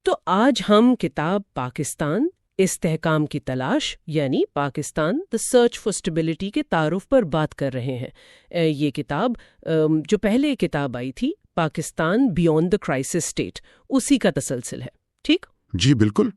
تو آج ہم کتاب پاکستان استحکام کی تلاش یعنی Pakistan the search for stability کے تعارف پر بات کر رہے ہیں۔ یہ کتاب جو پہلے کتاب آئی تھی Pakistan beyond the crisis state, اسی کا تسلسل ہے، ٹھیک؟ جی بالکل،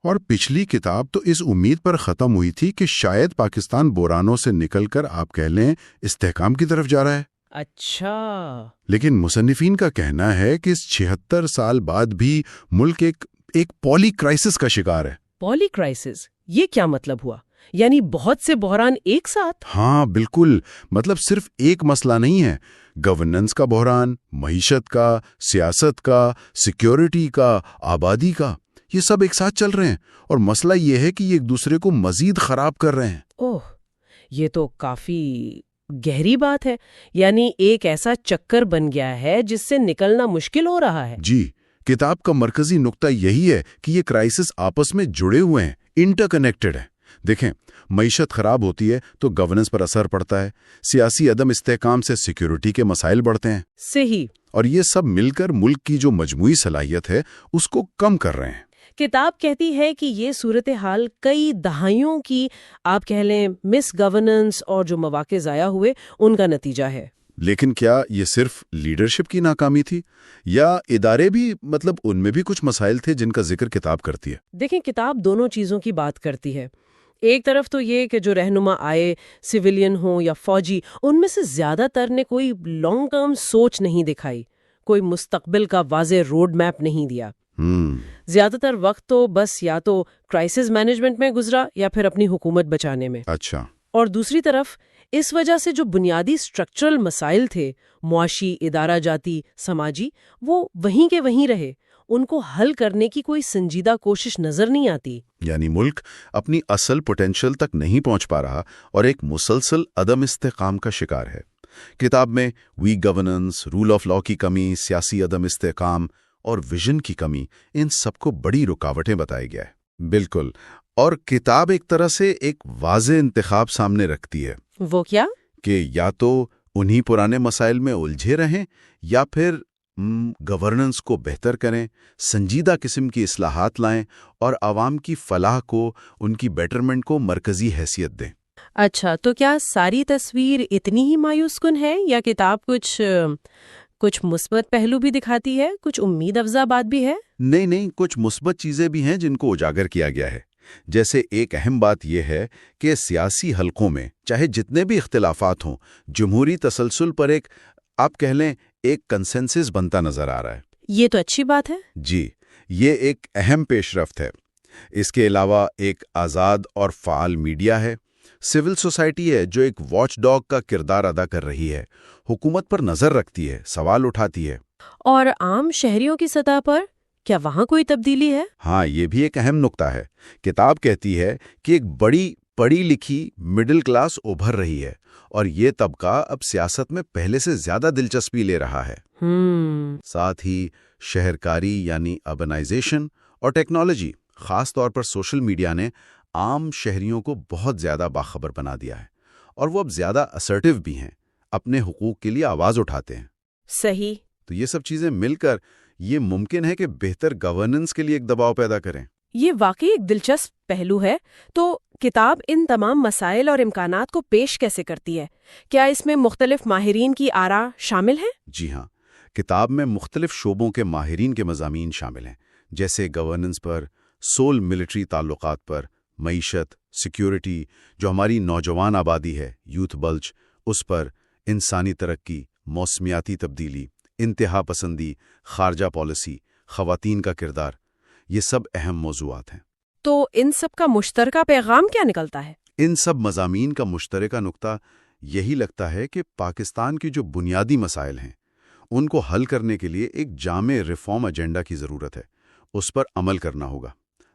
اور پچھلی کتاب تو اس امید پر ختم ہوئی تھی کہ شاید پاکستان بحرانوں سے نکل کر آپ کہہ لیں استحکام کی طرف جا رہا ہے۔ اچھا، لیکن مصنفین کا کہنا ہے کہ اس 76 سال بعد بھی ملک ایک پولی کرائسس کا شکار ہے۔ پولی کرائسس، یہ کیا مطلب ہوا؟ یعنی بہت سے بحران ایک ساتھ؟ ہاں بالکل، مطلب صرف ایک مسئلہ نہیں ہے، گورننس کا بحران، معیشت کا، سیاست کا، سیکیورٹی کا، آبادی کا، یہ سب ایک ساتھ چل رہے ہیں، اور مسئلہ یہ ہے کہ یہ ایک دوسرے کو مزید خراب کر رہے ہیں۔ اوہ، یہ تو کافی گہری بات ہے، یعنی ایک ایسا چکر بن گیا ہے جس سے نکلنا مشکل ہو رہا ہے۔ جی، کتاب کا مرکزی نقطہ یہی ہے کہ یہ کرائسس آپس میں جڑے ہوئے ہیں، انٹر کنیکٹڈ ہیں۔ دیکھیں، معیشت خراب ہوتی ہے تو گورننس پر اثر پڑتا ہے، سیاسی عدم استحکام سے سیکیورٹی کے مسائل بڑھتے ہیں، صحیح، اور یہ سب مل کر ملک کی جو مجموعی صلاحیت ہے اس کو کم کر رہے ہیں۔ کتاب کہتی ہے کہ یہ صورتحال کئی دہائیوں کی آپ کہہ لیں مس گورننس اور جو مواقع ضائع ہوئے ان کا نتیجہ ہے۔ لیکن کیا یہ صرف لیڈرشپ کی ناکامی تھی، یا ادارے بھی، مطلب ان میں بھی کچھ مسائل تھے جن کا ذکر کتاب کرتی ہے؟ دیکھیں، کتاب دونوں چیزوں کی بات کرتی ہے۔ ایک طرف تو یہ کہ جو رہنما آئے، سویلین ہوں یا فوجی، ان میں سے زیادہ تر نے کوئی لانگ ٹرم سوچ نہیں دکھائی، کوئی مستقبل کا واضح روڈ میپ نہیں دیا۔ زیادہ تر وقت تو بس یا تو کرائسس مینجمنٹ میں گزرا یا پھر اپنی حکومت بچانے میں۔ اچھا۔ اور دوسری طرف اس وجہ سے جو بنیادی سٹرکچرل مسائل تھے، معاشی، ادارہ جاتی، سماجی، وہ وہیں کے وہیں رہے، ان کو حل کرنے کی کوئی سنجیدہ کوشش نظر نہیں آتی۔ یعنی ملک اپنی اصل پوٹینشل تک نہیں پہنچ پا رہا اور ایک مسلسل عدم استحکام کا شکار ہے۔ کتاب میں weak governance, rule of law کی کمی، سیاسی عدم استحکام اور ویژن کی کمی، ان سب کو بڑی رکاوٹیں بتایا گیا ہے۔ بالکل، اور کتاب ایک طرح سے ایک واضح انتخاب سامنے رکھتی ہے۔ وہ کیا؟ کہ یا تو انہی پرانے مسائل میں الجھے رہیں یا پھر گورننس کو بہتر کریں، سنجیدہ قسم کی اصلاحات لائیں اور عوام کی فلاح کو، ان کی بیٹرمنٹ کو مرکزی حیثیت دیں۔ اچھا، تو کیا ساری تصویر اتنی ہی مایوس کن ہے یا کتاب کچھ مثبت پہلو بھی دکھاتی ہے، کچھ امید افزا بات بھی ہے؟ نہیں، کچھ مثبت چیزیں بھی ہیں جن کو اجاگر کیا گیا ہے۔ جیسے ایک اہم بات یہ ہے کہ سیاسی حلقوں میں چاہے جتنے بھی اختلافات ہوں، جمہوری تسلسل پر آپ کہہ لیں ایک کنسنسس بنتا نظر آ رہا ہے۔ یہ تو اچھی بات ہے۔ جی، یہ ایک اہم پیش رفت ہے۔ اس کے علاوہ ایک آزاد اور فعال میڈیا ہے، سول سوسائٹی ہے جو ایک واچ ڈاگ کا کردار ادا کر رہی ہے، حکومت پر نظر رکھتی ہے، سوال اٹھاتی ہے۔ اور عام شہریوں کی سطح پر کیا وہاں کوئی تبدیلی ہے؟ ہاں، یہ بھی ایک اہم نقطہ ہے۔ کتاب کہتی ہے کہ ایک بڑی پڑھی لکھی مڈل کلاس ابھر رہی ہے، اور یہ طبقہ اب سیاست میں پہلے سے زیادہ دلچسپی لے رہا ہے۔ ساتھ ہی شہرکاری یعنی اربنائزیشن اور ٹیکنالوجی، خاص طور پر سوشل میڈیا نے عام شہریوں کو بہت زیادہ باخبر بنا دیا ہے، اور وہ اب زیادہ اسرٹیو بھی ہیں، اپنے حقوق کے لیے آواز اٹھاتے ہیں۔ صحیح۔ تو یہ سب چیزیں مل کر یہ ممکن ہے کہ بہتر گورننس کے لیے ایک دباؤ پیدا کریں۔ یہ واقعی ایک دلچسپ پہلو ہے۔ تو کتاب ان تمام مسائل اور امکانات کو پیش کیسے کرتی ہے؟ کیا اس میں مختلف ماہرین کی آراء شامل ہیں؟ جی ہاں، کتاب میں مختلف شعبوں کے ماہرین کے مضامین شامل ہیں، جیسے گورننس پر، سول ملٹری تعلقات پر، معیشت، سیکیورٹی، جو ہماری نوجوان آبادی ہے، یوتھ بلج، اس پر، انسانی ترقی، موسمیاتی تبدیلی، انتہا پسندی، خارجہ پالیسی، خواتین کا کردار، یہ سب اہم موضوعات ہیں۔ تو ان سب کا مشترکہ پیغام کیا نکلتا ہے؟ ان سب مضامین کا مشترکہ نقطہ یہی لگتا ہے کہ پاکستان کی جو بنیادی مسائل ہیں، ان کو حل کرنے کے لیے ایک جامع ریفارم ایجنڈا کی ضرورت ہے، اس پر عمل کرنا ہوگا،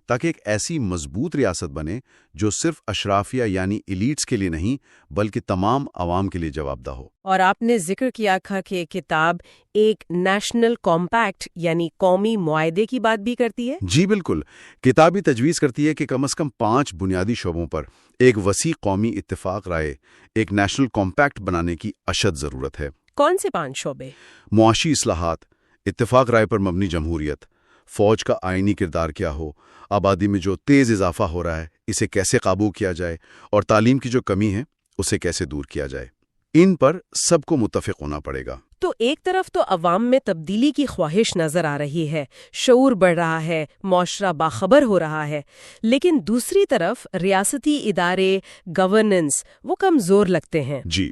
تاکہ ایک ایسی مضبوط ریاست بنے جو صرف اشرافیہ یعنی ایلیٹس کے لیے نہیں بلکہ تمام عوام کے لیے جواب دہ ہو۔ اور آپ نے ذکر کیا تھا کہ کتاب ایک نیشنل کمپیکٹ یعنی قومی معاہدے کی بات بھی کرتی ہے؟ جی بالکل، کتابی تجویز کرتی ہے کہ کم از کم 5 بنیادی شعبوں پر ایک وسیع قومی اتفاق رائے، ایک نیشنل کمپیکٹ بنانے کی اشد ضرورت ہے۔ کون سے 5 شعبے؟ معاشی اصلاحات، اتفاق رائے پر مبنی جمہوریت، فوج کا آئینی کردار کیا ہو، آبادی میں جو تیز اضافہ ہو رہا ہے اسے کیسے قابو کیا جائے، اور تعلیم کی جو کمی ہے اسے کیسے دور کیا جائے۔ ان پر سب کو متفق ہونا پڑے گا۔ تو ایک طرف تو عوام میں تبدیلی کی خواہش نظر آ رہی ہے، شعور بڑھ رہا ہے، معاشرہ باخبر ہو رہا ہے، لیکن دوسری طرف ریاستی ادارے، گورننس، وہ کمزور لگتے ہیں۔ جی،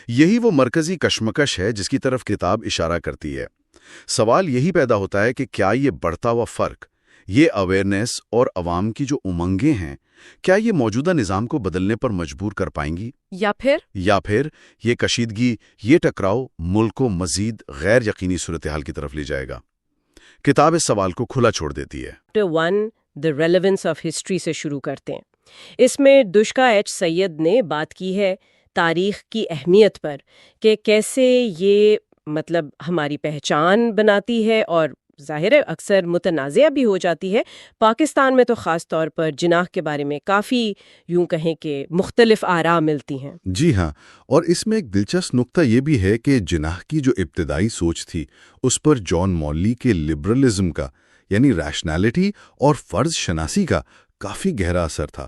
یہی وہ مرکزی کشمکش ہے جس کی طرف کتاب اشارہ کرتی ہے۔ سوال یہی پیدا ہوتا ہے کہ کیا یہ بڑھتا ہوا فرق، یہ اویئرنیس اور عوام کی جو امنگیں ہیں، کیا یہ موجودہ نظام کو بدلنے پر مجبور کر پائیں گی، یا پھر یہ کشیدگی، یہ ٹکراؤ ملک کو مزید غیر یقینی صورتحال کی طرف لے جائے گا؟ کتاب اس سوال کو کھلا چھوڑ دیتی ہے۔ Chapter 1 the relevance of history سے شروع کرتے ہیں۔ اس میں دشکا ایچ سید نے بات کی ہے تاریخ کی اہمیت پر، کہ کیسے یہ ہماری پہچان بناتی ہے، اور ظاہر ہے اکثر متنازعہ بھی ہو جاتی ہے۔ پاکستان میں تو خاص طور پر جناح کے بارے میں کافی یوں کہیں کہ مختلف آراء ملتی ہیں۔ جی ہاں، اور اس میں ایک دلچسپ نقطہ یہ بھی ہے کہ جناح کی جو ابتدائی سوچ تھی اس پر جان موللی کے لبرلزم کا، یعنی ریشنالٹی اور فرض شناسی کا کافی گہرا اثر تھا۔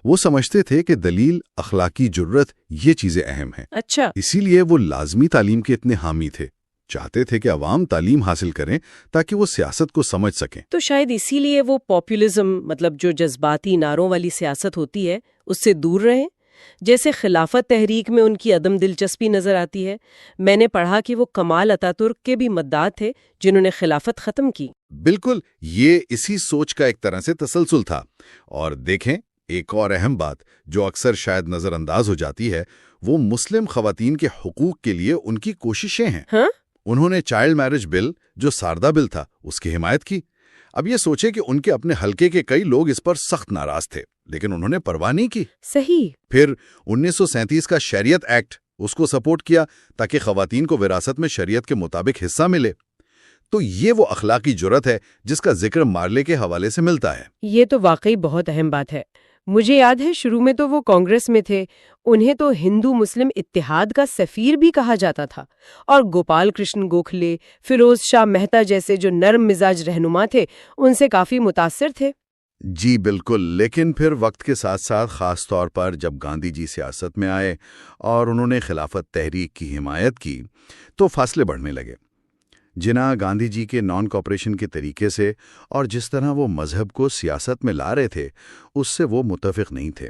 وہ سمجھتے تھے کہ دلیل، اخلاقی جرت، یہ چیزیں اہم ہیں۔ اچھا، اسی لیے وہ لازمی تعلیم کے اتنے حامی تھے، چاہتے تھے کہ عوام تعلیم حاصل کریں تاکہ وہ سیاست کو سمجھ سکیں۔ تو شاید اسی لیے وہ پاپولزم، جو جذباتی نعروں والی سیاست ہوتی ہے، اس سے دور رہیں۔ جیسے خلافت تحریک میں ان کی عدم دلچسپی نظر آتی ہے۔ میں نے پڑھا کہ وہ کمال اتا ترک کے بھی مداح تھے جنہوں نے خلافت ختم کی۔ بالکل، یہ اسی سوچ کا ایک طرح سے تسلسل تھا۔ اور دیکھیں، ایک اور اہم بات جو اکثر شاید نظر انداز ہو جاتی ہے، وہ مسلم خواتین کے حقوق کے لیے ان کی کوششیں ہیں۔ ہاں؟ انہوں نے چائلڈ میرج بل، جو ساردہ بل تھا، اس کی حمایت کی۔ اب یہ سوچے کہ ان کے اپنے حلقے کے کئی لوگ اس پر سخت ناراض تھے، لیکن انہوں نے پرواہ نہیں کی۔ صحیح۔ پھر 1937 کا شریعت ایکٹ، اس کو سپورٹ کیا تاکہ خواتین کو وراثت میں شریعت کے مطابق حصہ ملے۔ تو یہ وہ اخلاقی جرت ہے جس کا ذکر مارلے کے حوالے سے ملتا ہے۔ یہ تو واقعی بہت اہم بات ہے۔ مجھے یاد ہے شروع میں تو وہ کانگریس میں تھے، انہیں تو ہندو مسلم اتحاد کا سفیر بھی کہا جاتا تھا، اور گوپال کرشن گوکھلے، فیروز شاہ مہتا جیسے جو نرم مزاج رہنما تھے ان سے کافی متاثر تھے۔ جی بالکل، لیکن پھر وقت کے ساتھ ساتھ، خاص طور پر جب گاندھی جی سیاست میں آئے اور انہوں نے خلافت تحریک کی حمایت کی، تو فاصلے بڑھنے لگے۔ جناح گاندھی جی کے نان کوپریشن کے طریقے سے اور جس طرح وہ مذہب کو سیاست میں لا رہے تھے، اس سے وہ متفق نہیں تھے۔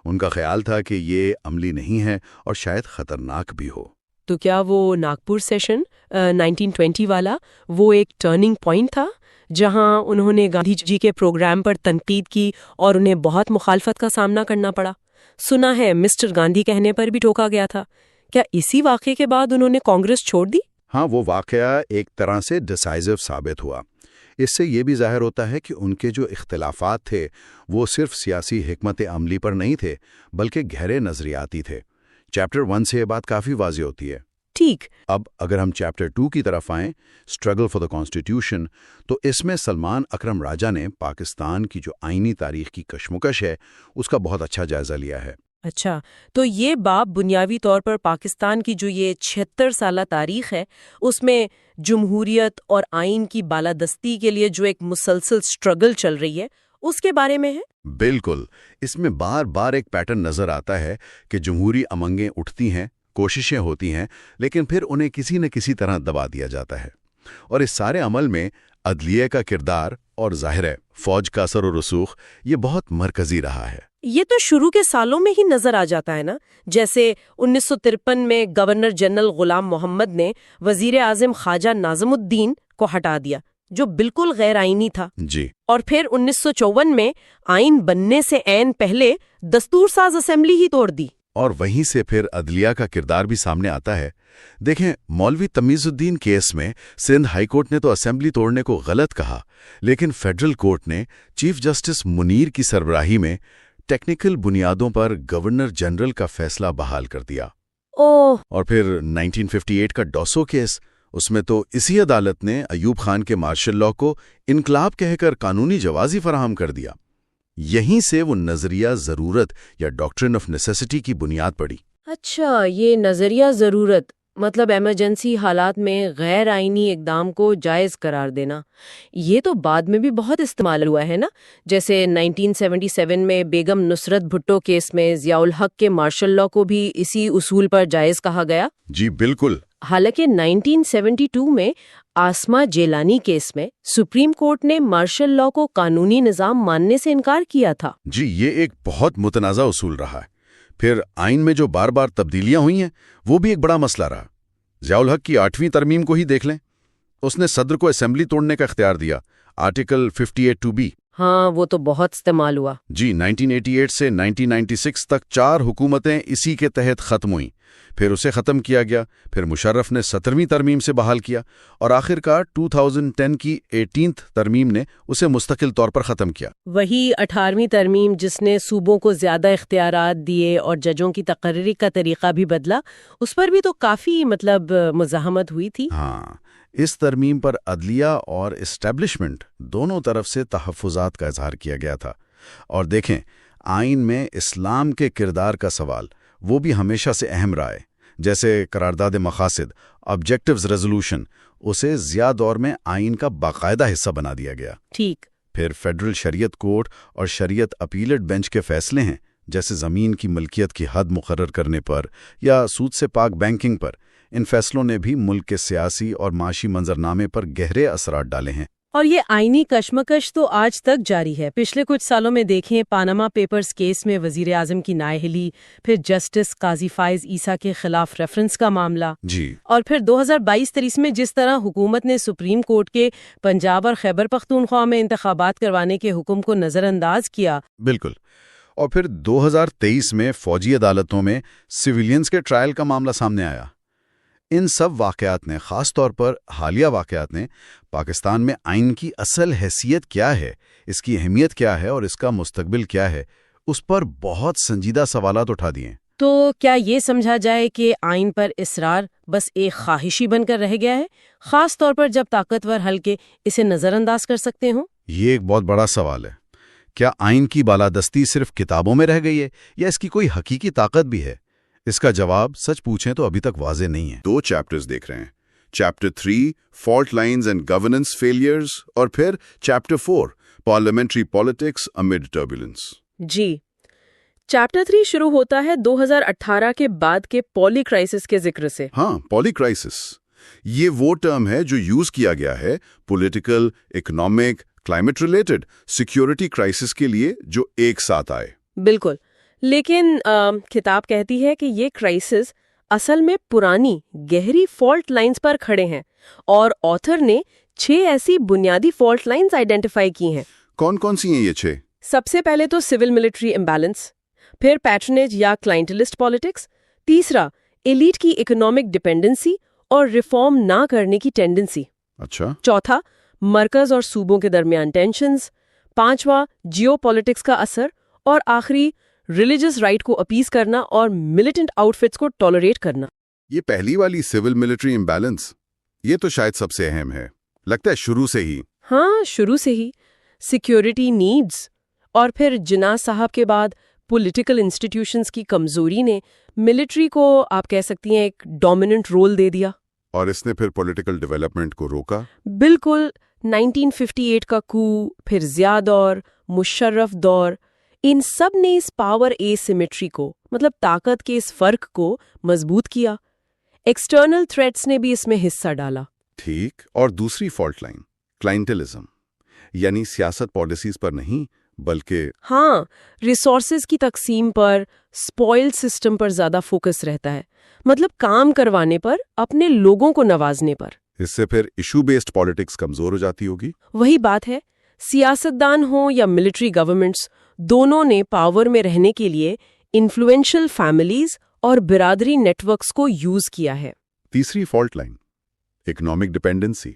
ان کا خیال تھا کہ یہ عملی نہیں ہے اور شاید خطرناک بھی ہو۔ تو کیا وہ ناگپور سیشن 1920 والا وہ ایک ٹرننگ پوائنٹ تھا جہاں انہوں نے گاندھی جی کے پروگرام پر تنقید کی اور انہیں بہت مخالفت کا سامنا کرنا پڑا؟ سنا ہے مسٹر گاندھی کہنے پر بھی ٹوکا گیا تھا۔ کیا اسی واقعے کے بعد انہوں نے کانگریس چھوڑ دی؟ ہاں، وہ واقعہ ایک طرح سے ڈیسائزو ثابت ہوا۔ اس سے یہ بھی ظاہر ہوتا ہے کہ ان کے جو اختلافات تھے وہ صرف سیاسی حکمت عملی پر نہیں تھے، بلکہ گہرے نظریاتی تھے۔ چیپٹر 1 سے یہ بات کافی واضح ہوتی ہے۔ ٹھیک۔ اب اگر ہم چیپٹر 2 کی طرف آئیں، اسٹرگل فار دا کانسٹیٹیوشن، تو اس میں سلمان اکرم راجہ نے پاکستان کی جو آئینی تاریخ کی کشمکش ہے اس کا بہت اچھا جائزہ لیا ہے۔ اچھا، تو یہ باب بنیادی طور پر پاکستان کی جو یہ 76 سالہ تاریخ ہے اس میں جمہوریت اور آئین کی بالادستی کے لیے جو ایک مسلسل سٹرگل چل رہی ہے اس کے بارے میں ہے؟ بالکل، اس میں بار بار ایک پیٹرن نظر آتا ہے کہ جمہوری امنگیں اٹھتی ہیں، کوششیں ہوتی ہیں، لیکن پھر انہیں کسی نہ کسی طرح دبا دیا جاتا ہے۔ اور اس سارے عمل میں عدلیہ کا کردار اور ظاہر ہے فوج کا اثر و رسوخ یہ بہت مرکزی رہا ہے۔ یہ تو شروع کے سالوں میں ہی نظر آ جاتا ہے نا، جیسے 1953 میں گورنر جنرل غلام محمد نے وزیر اعظم خواجہ ناظم الدین کو ہٹا دیا جو بالکل غیر آئینی تھا۔ جی۔ اور پھر 1954 میں آئین بننے سے عین پہلے دستور ساز اسمبلی ہی توڑ دی۔ اور وہیں سے پھر عدلیہ کا کردار بھی سامنے آتا ہے۔ دیکھیں، مولوی تمیز الدین کیس میں سندھ ہائی کورٹ نے تو اسمبلی توڑنے کو غلط کہا، لیکن فیڈرل کورٹ نے چیف جسٹس منیر کی سربراہی میں ٹیکنیکل بنیادوں پر گورنر جنرل کا فیصلہ بحال کر دیا۔ اور پھر 1958 کا ڈوسو کیس، اس میں تو اسی عدالت نے ایوب خان کے مارشل لاء کو انقلاب کہہ کر قانونی جوازی فراہم کر دیا۔ یہیں سے وہ نظریہ ضرورت یا ڈاکٹرن آف نیسیسٹی کی بنیاد پڑی۔ اچھا، یہ نظریہ ضرورت مطلب ایمرجنسی حالات میں غیر آئینی اقدام کو جائز قرار دینا، یہ تو بعد میں بھی بہت استعمال ہوا ہے نا، جیسے 1977 میں بیگم نصرت بھٹو کیس میں ضیاء الحق کے مارشل لاء کو بھی اسی اصول پر جائز کہا گیا۔ جی بالکل۔ حالانکہ 1972 میں آسما جیلانی کیس میں سپریم کورٹ نے مارشل لاء کو قانونی نظام ماننے سے انکار کیا تھا۔ جی یہ ایک بہت متنازع اصول رہا ہے۔ پھر آئین میں جو بار بار تبدیلیاں ہوئی ہیں وہ بھی ایک بڑا مسئلہ رہا۔ ضیاء الحق کی 8ویں ترمیم کو ہی دیکھ لیں، اس نے صدر کو اسمبلی توڑنے کا اختیار دیا، آرٹیکل 58(2)B۔ ہاں وہ تو بہت استعمال ہوا۔ جی 1988 سے 1996 تک 4 حکومتیں اسی کے تحت ختم ہوئیں، پھر اسے ختم کیا گیا، پھر مشرف نے 17ویں ترمیم سے بحال کیا، اور آخرکار 2010 کی 18th ترمیم نے اسے مستقل طور پر ختم کیا۔ وہی 18ویں ترمیم جس نے صوبوں کو زیادہ اختیارات دیے اور ججوں کی تقرری کا طریقہ بھی بدلا، اس پر بھی تو کافی مزاحمت ہوئی تھی۔ ہاں، اس ترمیم پر عدلیہ اور اسٹیبلشمنٹ دونوں طرف سے تحفظات کا اظہار کیا گیا تھا۔ اور دیکھیں، آئین میں اسلام کے کردار کا سوال وہ بھی ہمیشہ سے اہم رہا ہے، جیسے قرارداد مقاصد آبجیکٹیوز ریزولوشن، اسے ضیاء دور میں آئین کا باقاعدہ حصہ بنا دیا گیا۔ ٹھیک۔ پھر فیڈرل شریعت کورٹ اور شریعت اپیلٹ بینچ کے فیصلے ہیں، جیسے زمین کی ملکیت کی حد مقرر کرنے پر یا سود سے پاک بینکنگ پر، ان فیصلوں نے بھی ملک کے سیاسی اور معاشی منظرنامے پر گہرے اثرات ڈالے ہیں۔ اور یہ آئینی کشمکش تو آج تک جاری ہے۔ پچھلے کچھ سالوں میں دیکھیں، پاناما پیپرز کیس میں وزیر اعظم کی نااہلی، پھر جسٹس قاضی فائز عیسیٰ کے خلاف ریفرنس کا معاملہ، جی، اور پھر 2022-23 میں جس طرح حکومت نے سپریم کورٹ کے پنجاب اور خیبر پختونخوا میں انتخابات کروانے کے حکم کو نظر انداز کیا۔ بالکل۔ اور پھر 2023 میں فوجی عدالتوں میں سویلینز کے ٹرائل کا معاملہ سامنے آیا۔ ان سب واقعات نے، خاص طور پر حالیہ واقعات نے، پاکستان میں آئین کی اصل حیثیت کیا ہے، اس کی اہمیت کیا ہے اور اس کا مستقبل کیا ہے، اس پر بہت سنجیدہ سوالات اٹھا دیے۔ تو کیا یہ سمجھا جائے کہ آئین پر اصرار بس ایک خواہشی بن کر رہ گیا ہے، خاص طور پر جب طاقتور حلقے اسے نظر انداز کر سکتے ہوں؟ یہ ایک بہت بڑا سوال ہے۔ کیا آئین کی بالادستی صرف کتابوں میں رہ گئی ہے یا اس کی کوئی حقیقی طاقت بھی ہے؟ اس کا جواب سچ پوچھیں تو ابھی تک واضح نہیں ہے۔ 2 چیپٹرز دیکھ رہے ہیں، chapter 3 fault lines and governance failures, اور پھر chapter 4 parliamentary politics amid turbulence. جی، چیپٹر 3 شروع ہوتا ہے 2018 کے بعد کے پولی کرائسس کے ذکر سے۔ ہاں، پولی کرائسس، یہ وہ ٹرم ہے جو یوز کیا گیا ہے political, economic, climate related security crisis کے لیے جو ایک ساتھ آئے۔ بالکل، لیکن کتاب کہتی ہے کہ یہ کرائسس اصل میں پرانی گہری فالٹ لائنز پر کھڑے ہیں، اور آتھر نے 6 ایسی بنیادی فالٹ لائنز آئیڈینٹیفائی کی ہیں۔ کون کون سی ہیں یہ 6؟ سب سے پہلے تو سول ملٹری امبیلنس، پھر پیٹرنیج یا کلائنٹلسٹ پالیٹکس، تیسرا ایلیٹ کی اکنامک ڈیپینڈنسی اور ریفارم نہ کرنے کی ٹینڈنسی، اچھا، چوتھا مرکز اور صوبوں کے درمیان ٹینشنز، پانچواں جیو پالیٹکس کا اثر، اور آخری ریلیجس رائٹ کو اپیز کرنا اور ملیٹنٹ آؤٹ فٹس کو ٹالریٹ کرنا۔ یہ پہلی والی سول ملٹری امبیلنس، یہ تو شاید سب سے اہم ہے، لگتا ہے شروع سے ہی۔ ہاں، شروع سے ہی سیکیورٹی نیڈز اور پھر جناح صاحب کے بعد پولیٹیکل انسٹیٹیوشنز کی کمزوری نے ملٹری کو آپ کہہ سکتی ہیں ایک ڈومیننٹ رول دے دیا، اور اس نے پھر پولیٹیکل ڈیولپمنٹ کو روکا۔ بالکل، 1958 کا کو، پھر ضیاء دور، مشرف دور، ان سب نے اس پاور اے سیمیٹری کو، مطلب طاقت کے اس فرق کو مضبوط کیا۔ ایکسٹرنل تھریٹس نے بھی اس میں حصہ ڈالا۔ ٹھیک، اور دوسری فالٹ لائن کلائنٹلزم، یعنی سیاست پالیسیز پر نہیں بلکہ ہاں، ریسورسز کی تقسیم پر، اسپوائل سسٹم پر زیادہ فوکس رہتا ہے، مطلب کام کروانے پر، اپنے لوگوں کو نوازنے پر۔ اس سے پھر ایشو بیسڈ پالیٹکس کمزور ہو جاتی ہوگی۔ وہی بات ہے، سیاستدان ہوں یا ملٹری گورنمنٹس، دونوں نے پاور میں رہنے کے لیے انفلوئنشل فیملیز اور برادری نیٹ ورکس کو یوز کیا ہے۔ تیسری fault line economic dependency,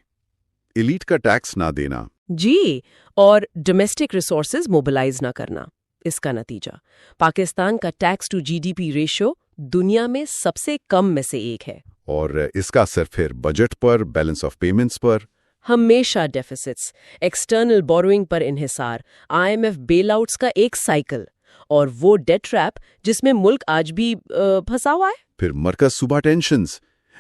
elite کا ٹیکس نہ دینا، جی، اور ڈومیسٹک ریسورسز موبلائز نہ کرنا۔ اس کا نتیجہ پاکستان کا tax to G D P ratio دنیا میں سب سے کم میں سے ایک ہے، اور اس کا اثر پھر بجٹ پر، بیلنس آف پیمنٹس پر، ہمیشہ ڈیفیسٹس، ایکسٹرنل بوروئنگ پر انحصار، IMF بیل آؤٹس کا ایک سائیکل، اور وہ ڈیٹ ٹریپ جس میں ملک آج بھی پھنسا ہوا ہے۔ پھر مرکز صوبہ ٹینشنز،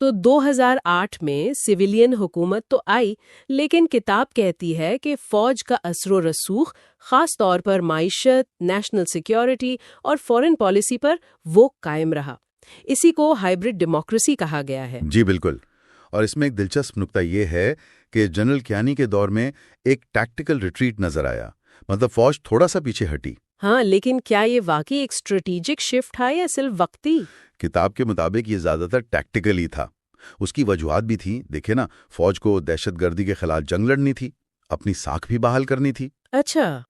تو 2008 میں سویلین حکومت تو آئی، لیکن کتاب کہتی ہے کہ فوج کا اثر و رسوخ خاص طور پر معیشت، نیشنل سیکیورٹی اور فورن پالیسی پر وہ قائم رہا۔ اسی کو ہائبرڈ ڈیموکریسی کہا گیا ہے۔ جی بالکل، اور اس میں ایک دلچسپ نکتہ یہ ہے کہ جنرل کیانی کے دور میں ایک ٹیکٹیکل ریٹریٹ نظر آیا، مطلب فوج تھوڑا سا پیچھے ہٹی۔ ہاں، لیکن کیا یہ واقعی ایک اسٹریٹجک شفٹ ہے یا صرف وقتی؟ کتاب کے مطابق یہ زیادہ تر ٹیکٹیکل ہی تھا۔ اس کی وجوہات بھی تھیں، دیکھیں نا، فوج کو دہشت گردی کے خلاف جنگ لڑنی تھی، اپنی ساکھ بھی بحال کرنی تھی۔ اچھا۔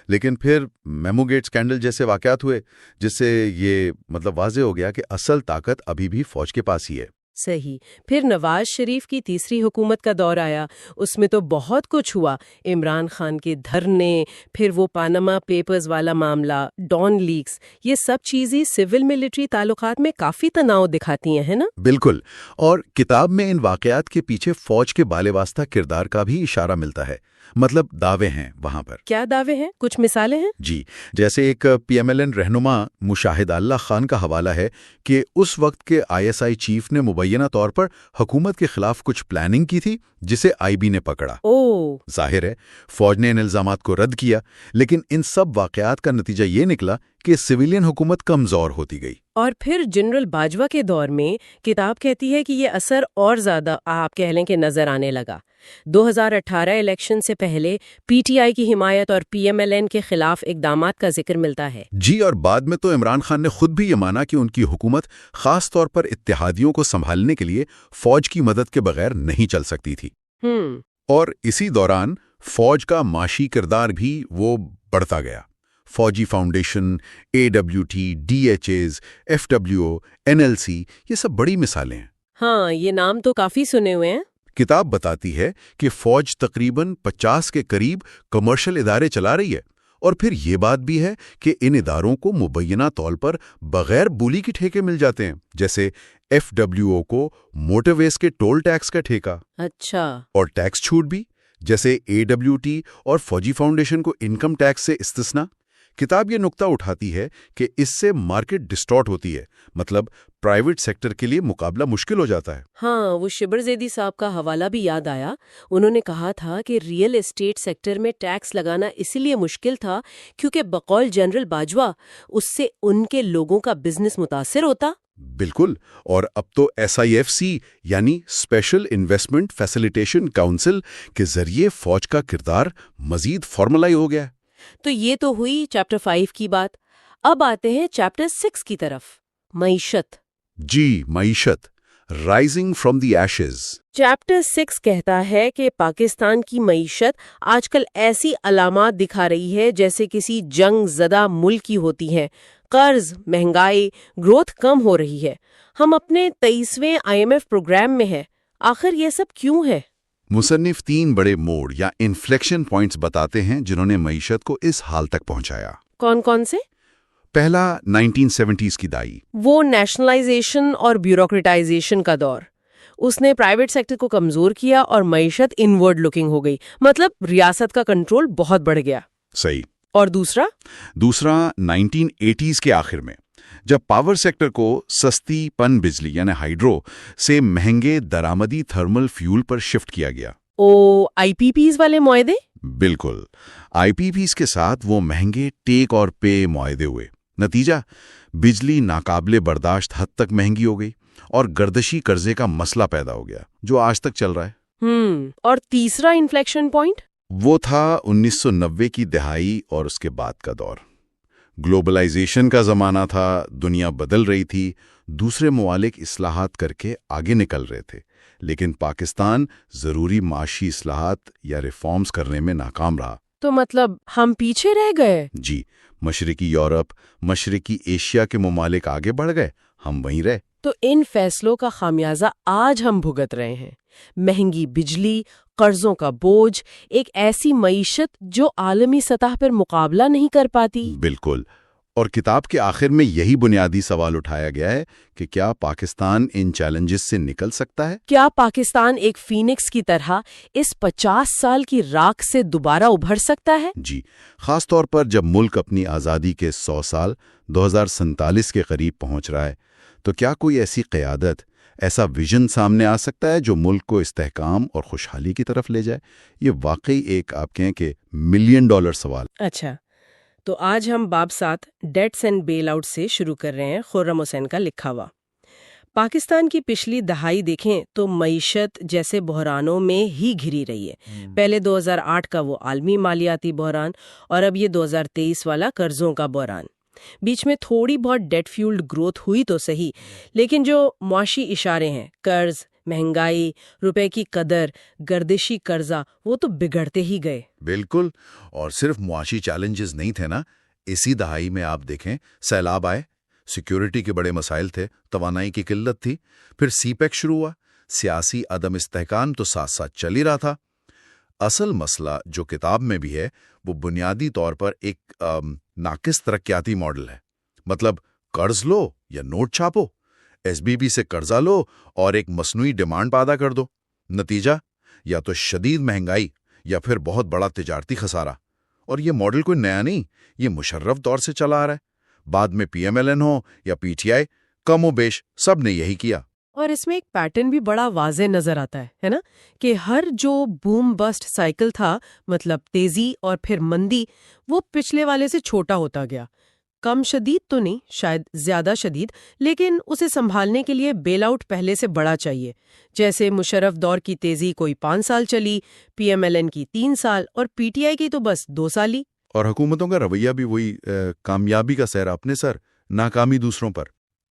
لیکن پھر میمو گیٹ اسکینڈل جیسے واقعات ہوئے، جس سے یہ واضح ہو گیا کہ اصل طاقت ابھی بھی فوج کے پاس ہی ہے۔ صحیح۔ پھر نواز شریف کی تیسری حکومت کا دور آیا، اس میں تو بہت کچھ ہوا۔ عمران خان کے دھرنے، پھر وہ پاناما پیپرز والا معاملہ، ڈان لیکس، یہ سب چیزیں سول ملٹری تعلقات میں کافی تناؤ دکھاتی ہیں، ہے نا؟ بالکل، اور کتاب میں ان واقعات کے پیچھے فوج کے بالے واسطہ کردار کا بھی اشارہ ملتا ہے، مطلب دعوے ہیں وہاں پر۔ کیا دعوے ہیں؟ کچھ مثالیں ہیں؟ جی، جیسے ایک پی ایم ایل این رہنما مشاہد اللہ خان کا حوالہ ہے کہ اس وقت کے آئی ایس آئی چیف نے مبینہ طور پر حکومت کے خلاف کچھ پلاننگ کی تھی جسے آئی بی نے پکڑا۔ ظاہر ہے فوج نے ان الزامات کو رد کیا، لیکن ان سب واقعات کا نتیجہ یہ نکلا کہ سویلین حکومت کمزور ہوتی گئی۔ اور پھر جنرل باجوہ کے دور میں کتاب کہتی ہے کہ یہ اثر اور زیادہ آپ کہہ لیں کہ نظر آنے لگا۔ 2018 الیکشن سے پہلے پی ٹی آئی کی حمایت اور پی ایم ایل این کے خلاف اقدامات کا ذکر ملتا ہے۔ جی، اور بعد میں تو عمران خان نے خود بھی یہ مانا کہ ان کی حکومت خاص طور پر اتحادیوں کو سنبھالنے کے لیے فوج کی مدد کے بغیر نہیں چل سکتی تھی۔ اور اسی دوران فوج کا معاشی کردار بھی وہ بڑھتا گیا۔ Fauji foundation, A W T, D H As, F W, N L C, یہ سب بڑی مثالیں ہیں۔ ہاں، یہ نام تو کافی سنے ہوئے ہیں۔ کتاب بتاتی ہے کہ فوج تقریباً 50 کے قریب کمرشل ادارے چلا رہی ہے، اور پھر یہ بات بھی ہے کہ ان اداروں کو مبینہ طور پر بغیر بولی کے ٹھیکے مل جاتے ہیں، جیسے ایف ڈبلیو او کو موٹر ویز کے ٹول ٹیکس کا ٹھیکہ۔ اچھا۔ اور ٹیکس چھوٹ بھی، جیسے اے ڈبلیو ٹی اور فوجی فاؤنڈیشن کو انکم ٹیکس سے استثنا۔ کتاب یہ نقطہ اٹھاتی ہے کہ اس سے مارکیٹ ڈسٹارٹ ہوتی ہے، مطلب پرائیویٹ سیکٹر کے لیے مقابلہ مشکل ہو جاتا ہے۔ ہاں، وہ شبر زیدی صاحب کا حوالہ بھی یاد آیا۔ انہوں نے کہا تھا کہ ریئل اسٹیٹ سیکٹر میں ٹیکس لگانا اسی لیے مشکل تھا کیونکہ بقول جنرل باجوہ اس سے ان کے لوگوں کا بزنس متاثر ہوتا۔ بالکل، اور اب تو ایس آئی ایف سی یعنی اسپیشل انویسٹمنٹ فیسیلیٹیشن کاؤنسل کے ذریعے فوج کا کردار مزید فارملائی ہو گیا ہے۔ تو یہ تو ہوئی چیپٹر 5 کی بات۔ اب آتے ہیں چیپٹر 6 کی طرف، معیشت۔ جی، معیشت، rising from the Ashes. Chapter 6 کہتا ہے کہ پاکستان کی معیشت آج کل ایسی علامات دکھا رہی ہے جیسے کسی جنگ زدہ ملک کی ہوتی ہے۔ قرض، مہنگائی، گروتھ کم ہو رہی ہے۔ ہم اپنے 23ویں IMF پروگرام میں ہیں۔ آخر یہ سب کیوں ہے؟ مصنف 3 بڑے موڑ یا انفلیکشن پوائنٹس بتاتے ہیں جنہوں نے معیشت کو اس حال تک پہنچایا۔ کون کون سے؟ پہلا 1970s کی دائی، وہ نیشنلائزیشن اور بیوروکریٹائزیشن کا دور۔ اس نے پرائیویٹ سیکٹر کو کمزور کیا اور معیشت انورڈ لکنگ ہو گئی، مطلب ریاست کا کنٹرول بہت بڑھ گیا۔ صحیح۔ اور دوسرا 1980s کے آخر میں، جب پاور سیکٹر کو سستی پن بجلی یعنی ہائیڈرو سے مہنگے درآمدی تھرمل فیول پر شفٹ کیا گیا۔ آئی پی پیز والے معاہدے؟ بالکل، آئی پی پیز کے ساتھ وہ مہنگے ٹیک اور پے معاہدے ہوئے۔ نتیجہ، بجلی ناقابل برداشت حد تک مہنگی ہو گئی اور گردشی قرضے کا مسئلہ پیدا ہو گیا جو آج تک چل رہا ہے۔ اور تیسرا انفلیکشن پوائنٹ؟ وہ تھا 1990 کی دہائی اور اس کے بعد کا دور۔ گلوبلائزیشن کا زمانہ تھا، دنیا بدل رہی تھی، دوسرے ممالک اصلاحات کر کے آگے نکل رہے تھے، لیکن پاکستان ضروری معاشی اصلاحات یا ریفارمز کرنے میں ناکام رہا۔ تو مطلب ہم پیچھے رہ گئے؟ جی، مشرقی یورپ، مشرقی ایشیا کے ممالک آگے بڑھ گئے، ہم وہیں رہے۔ تو ان فیصلوں کا خامیازہ آج ہم بھگت رہے ہیں۔ مہنگی بجلی، قرضوں کا بوجھ، ایک ایسی معیشت جو عالمی سطح پر مقابلہ نہیں کر پاتی۔ بالکل، اور کتاب کے آخر میں یہی بنیادی سوال اٹھایا گیا ہے کہ کیا پاکستان ان چیلنجز سے نکل سکتا ہے؟ کیا پاکستان ایک فینکس کی طرح اس 50 سال کی راکھ سے دوبارہ ابھر سکتا ہے؟ جی، خاص طور پر جب ملک اپنی آزادی کے 100 سال 2047 کے قریب پہنچ رہا ہے، تو کیا کوئی ایسی قیادت، ایسا ویژن سامنے آ سکتا ہے جو ملک کو استحکام اور خوشحالی کی طرف لے جائے؟ یہ واقعی ایک آپ کہیں کہ $1 ملین سوال۔ اچھا، تو آج ہم باب 7 ڈیٹس اینڈ بیل آؤٹ سے شروع کر رہے ہیں، خرم حسین کا لکھا ہوا۔ پاکستان کی پچھلی دہائی دیکھیں تو معیشت جیسے بحرانوں میں ہی گھری رہی ہے۔ پہلے 2008 کا وہ عالمی مالیاتی بحران اور اب یہ 2023 والا قرضوں کا بحران۔ بیچ میں تھوڑی بہت ڈیٹ فیولڈ گروتھ ہوئی تو صحیح، لیکن جو معاشی اشارے ہیں، قرض، مہنگائی، روپے کی قدر، گردشی قرضہ، وہ تو بگڑتے ہی گئے۔ بالکل، اور صرف معاشی چیلنجز نہیں تھے نا، اسی دہائی میں آپ دیکھیں سیلاب آئے، سیکیورٹی کے بڑے مسائل تھے، توانائی کی قلت تھی، پھر سی پیک شروع ہوا، سیاسی عدم استحکام تو ساتھ ساتھ چل ہی رہا تھا۔ اصل مسئلہ جو کتاب میں بھی ہے وہ بنیادی طور پر ایک ناقص ترقیاتی ماڈل ہے۔ مطلب قرض لو یا نوٹ چھاپو، ایس بی پی سے قرضہ لو اور ایک مصنوعی ڈیمانڈ پیدا کر دو، نتیجہ یا تو شدید مہنگائی یا پھر بہت بڑا تجارتی خسارہ۔ اور یہ ماڈل کوئی نیا نہیں، یہ مشرف دور سے چلا آ رہا ہے، بعد میں پی ایم ایل این ہو یا پی ٹی آئی، کم و بیش سب نے یہی کیا۔ اور اس میں ایک پیٹرن بھی بڑا واضح نظر آتا ہے نا، کہ ہر جو بوم بسٹ سائیکل تھا، مطلب تیزی اور پھر مندی، وہ پچھلے والے سے چھوٹا ہوتا گیا۔ کم شدید تو نہیں، شاید زیادہ شدید، لیکن اسے سنبھالنے کے لیے بیل آؤٹ پہلے سے بڑا چاہیے۔ جیسے مشرف دور کی تیزی کوئی 5 سال چلی، پی ایم ایل این کی 3 سال اور پی ٹی آئی کی تو بس 2 سال ہی۔ اور حکومتوں کا رویہ بھی وہی، کامیابی کا سیر اپنے سر، ناکامی دوسروں پر،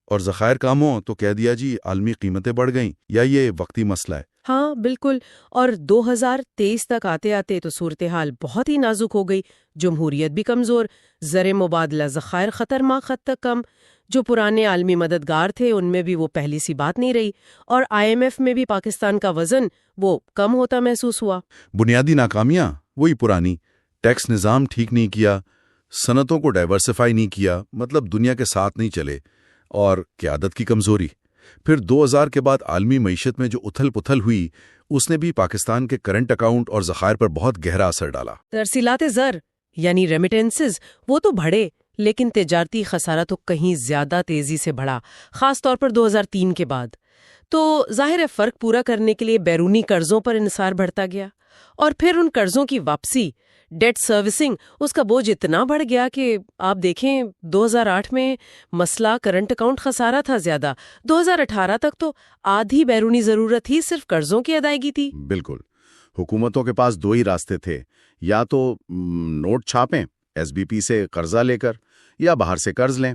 اور ذخائر کام ہو تو کہہ دیا جی عالمی قیمتیں بڑھ گئیں یا یہ وقتی مسئلہ ہے۔ ہاں بالکل، اور 2023 تک آتے آتے تو صورتحال بہت ہی نازک ہو گئی، جمہوریت بھی کمزور، زر مبادلہ ذخائر خطرناک حد تک کم، جو پرانے عالمی مددگار تھے ان میں بھی وہ پہلی سی بات نہیں رہی، اور آئی ایم ایف میں بھی پاکستان کا وزن وہ کم ہوتا محسوس ہوا۔ بنیادی ناکامیاں وہی پرانی، ٹیکس نظام ٹھیک نہیں کیا، صنعتوں کو ڈائیورسفائی نہیں کیا، مطلب دنیا کے ساتھ نہیں چلے، اور قیادت کی کمزوری۔ پھر 2000 کے بعد عالمی معیشت میں جو اتھل پتھل ہوئی، اس نے بھی پاکستان کے کرنٹ اکاؤنٹ اور ذخائر پر بہت گہرا اثر ڈالا۔ ترسیلات زر یعنی ریمیٹنسز وہ تو بڑھے، لیکن تجارتی خسارہ تو کہیں زیادہ تیزی سے بڑھا، خاص طور پر 2003 کے بعد۔ تو ظاہر ہے فرق پورا کرنے کے لیے بیرونی قرضوں پر انحصار بڑھتا گیا، اور پھر ان قرضوں کی واپسی، ڈیٹ سروسنگ، اس کا بوجھ اتنا بڑھ گیا کہ آپ دیکھیں 2008 میں مسئلہ کرنٹ اکاؤنٹ خسارہ تھا زیادہ، 2018 تک تو آدھی بیرونی ضرورت ہی صرف قرضوں کی ادائیگی تھی۔ بالکل، حکومتوں کے پاس 2 ہی راستے تھے، یا تو نوٹ چھاپیں ایس بی پی سے قرضہ لے کر، یا باہر سے قرض لیں۔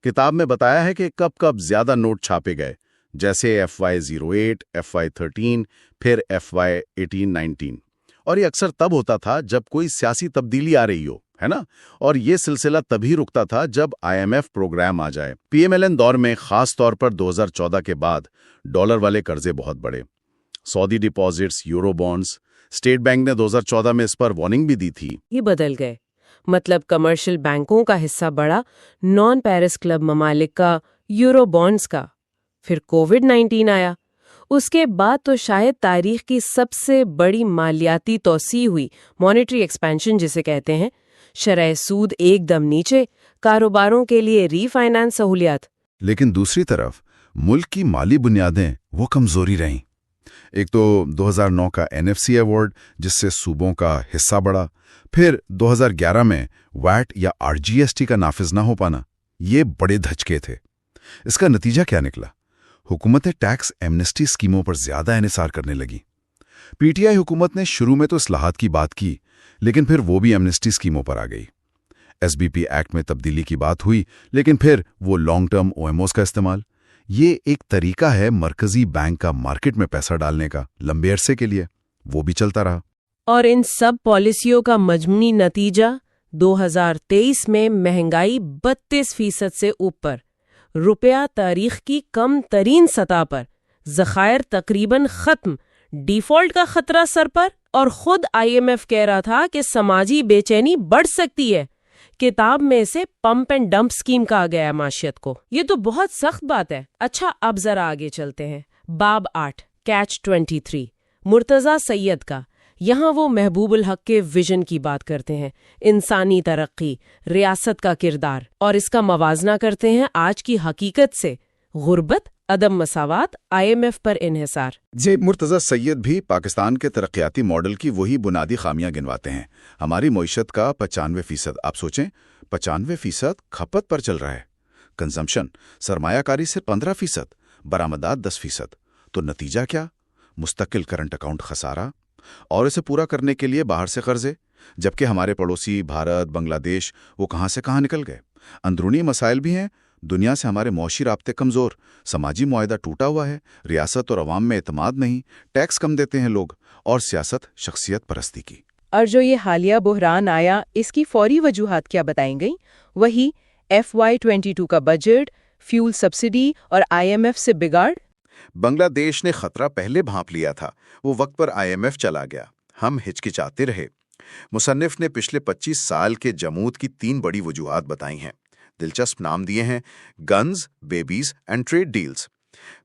کتاب میں بتایا ہے کہ کب کب زیادہ نوٹ چھاپے گئے، جیسے FY08، FY13، پھر FY18-19، اور یہ اکثر تب ہوتا تھا جب کوئی سیاسی تبدیلی آ رہی ہو، ہے نا، اور یہ سلسلہ تبھی رکتا تھا جب آئی ایم ایف پروگرام آ جائے۔ پی ایم ایل این دور میں خاص طور پر 2014 کے بعد ڈالر والے قرضے بہت بڑھے، Saudi deposits, euro bonds, state bank نے 2014 میں اس پر وارننگ بھی دی تھی۔ یہ بدل گئے، مطلب کمرشل بینکوں کا حصہ بڑھا، نان پیرس کلب ممالک کا، یورو بانڈز کا۔ پھر کووڈ-19 آیا، اس کے بعد تو شاید تاریخ کی سب سے بڑی مالیاتی توسیع ہوئی، مانیٹری ایکسپینشن جسے کہتے ہیں، شرح سود ایک دم نیچے، کاروباروں کے لیے ری فائنانس سہولیات۔ لیکن دوسری طرف ملک کی مالی بنیادیں وہ کمزوری رہیں۔ ایک تو 2009 کا NFC ایوارڈ جس سے صوبوں کا حصہ بڑھا، پھر 2011 میں ویٹ یا RGST کا نافذ نہ ہو پانا، یہ بڑے دھچکے تھے۔ اس کا نتیجہ کیا نکلا؟ حکومتیں ٹیکس ایمنسٹی اسکیموں پر زیادہ انحصار کرنے لگی۔ پی ٹی آئی حکومت نے شروع میں تو اصلاحات کی بات کی، لیکن پھر وہ بھی ایمنسٹی اسکیموں پر آ گئی۔ ایس بی پی ایکٹ میں تبدیلی کی بات ہوئی، لیکن پھر وہ لانگ ٹرم OMOs کا استعمال۔ یہ ایک طریقہ ہے مرکزی بینک کا مارکیٹ میں پیسہ ڈالنے کا لمبے عرصے کے لیے، وہ بھی چلتا رہا۔ اور ان سب پالیسیوں کا مجموعی نتیجہ 2023 میں مہنگائی 32% سے اوپر، روپیہ تاریخ کی کم ترین سطح پر، ذخائر تقریباً ختم، ڈیفالٹ کا خطرہ سر پر، اور خود آئی ایم ایف کہہ رہا تھا کہ سماجی بے چینی بڑھ سکتی ہے۔ کتاب میں اسے پمپ اینڈ ڈمپ اسکیم کہا گیا ہے معیشت کو۔ یہ تو بہت سخت بات ہے۔ اچھا، اب ذرا آگے چلتے ہیں۔ باب 8 کیچ 23 مرتضیٰ سید کا۔ یہاں وہ محبوب الحق کے ویژن کی بات کرتے ہیں، انسانی ترقی، ریاست کا کردار، اور اس کا موازنہ کرتے ہیں آج کی حقیقت سے، غربت، عدم مساوات، IMF پر انحصار۔ جی مرتضی سید بھی پاکستان کے ترقیاتی ماڈل کی وہی بنیادی خامیاں گنواتے ہیں۔ ہماری معیشت کا 95%، آپ سوچیں 95% کھپت پر چل رہا ہے، کنزمپشن، سرمایہ کاری سے 15%، برآمدات 10%۔ تو نتیجہ کیا؟ مستقل کرنٹ اکاؤنٹ خسارہ، اور اسے پورا کرنے کے لیے باہر سے قرضے، جبکہ ہمارے پڑوسی بھارت، بنگلہ دیش وہ کہاں سے کہاں نکل گئے۔ اندرونی مسائل بھی ہیں، دنیا سے ہمارے معاشی رابطے کمزور، سماجی معاہدہ ٹوٹا ہوا ہے، ریاست اور عوام میں اعتماد نہیں، ٹیکس کم دیتے ہیں لوگ، اور سیاست شخصیت پرستی کی۔ اور جو یہ حالیہ بحران آیا، اس کی فوری وجوہات کیا بتائیں گئی؟ وہی FY22 کا بجٹ، فیول سبسڈی اور IMF سے بگاڑ۔ بنگلہ دیش نے خطرہ پہلے بھانپ لیا تھا، وہ وقت پر IMF چلا گیا، ہم ہچکچاتے رہے۔ مصنف نے پچھلے 25 سال کے جمود کی 3 بڑی وجوہات بتائی ہیں، دلچسپ نام دیے ہیں: guns, babies and trade deals.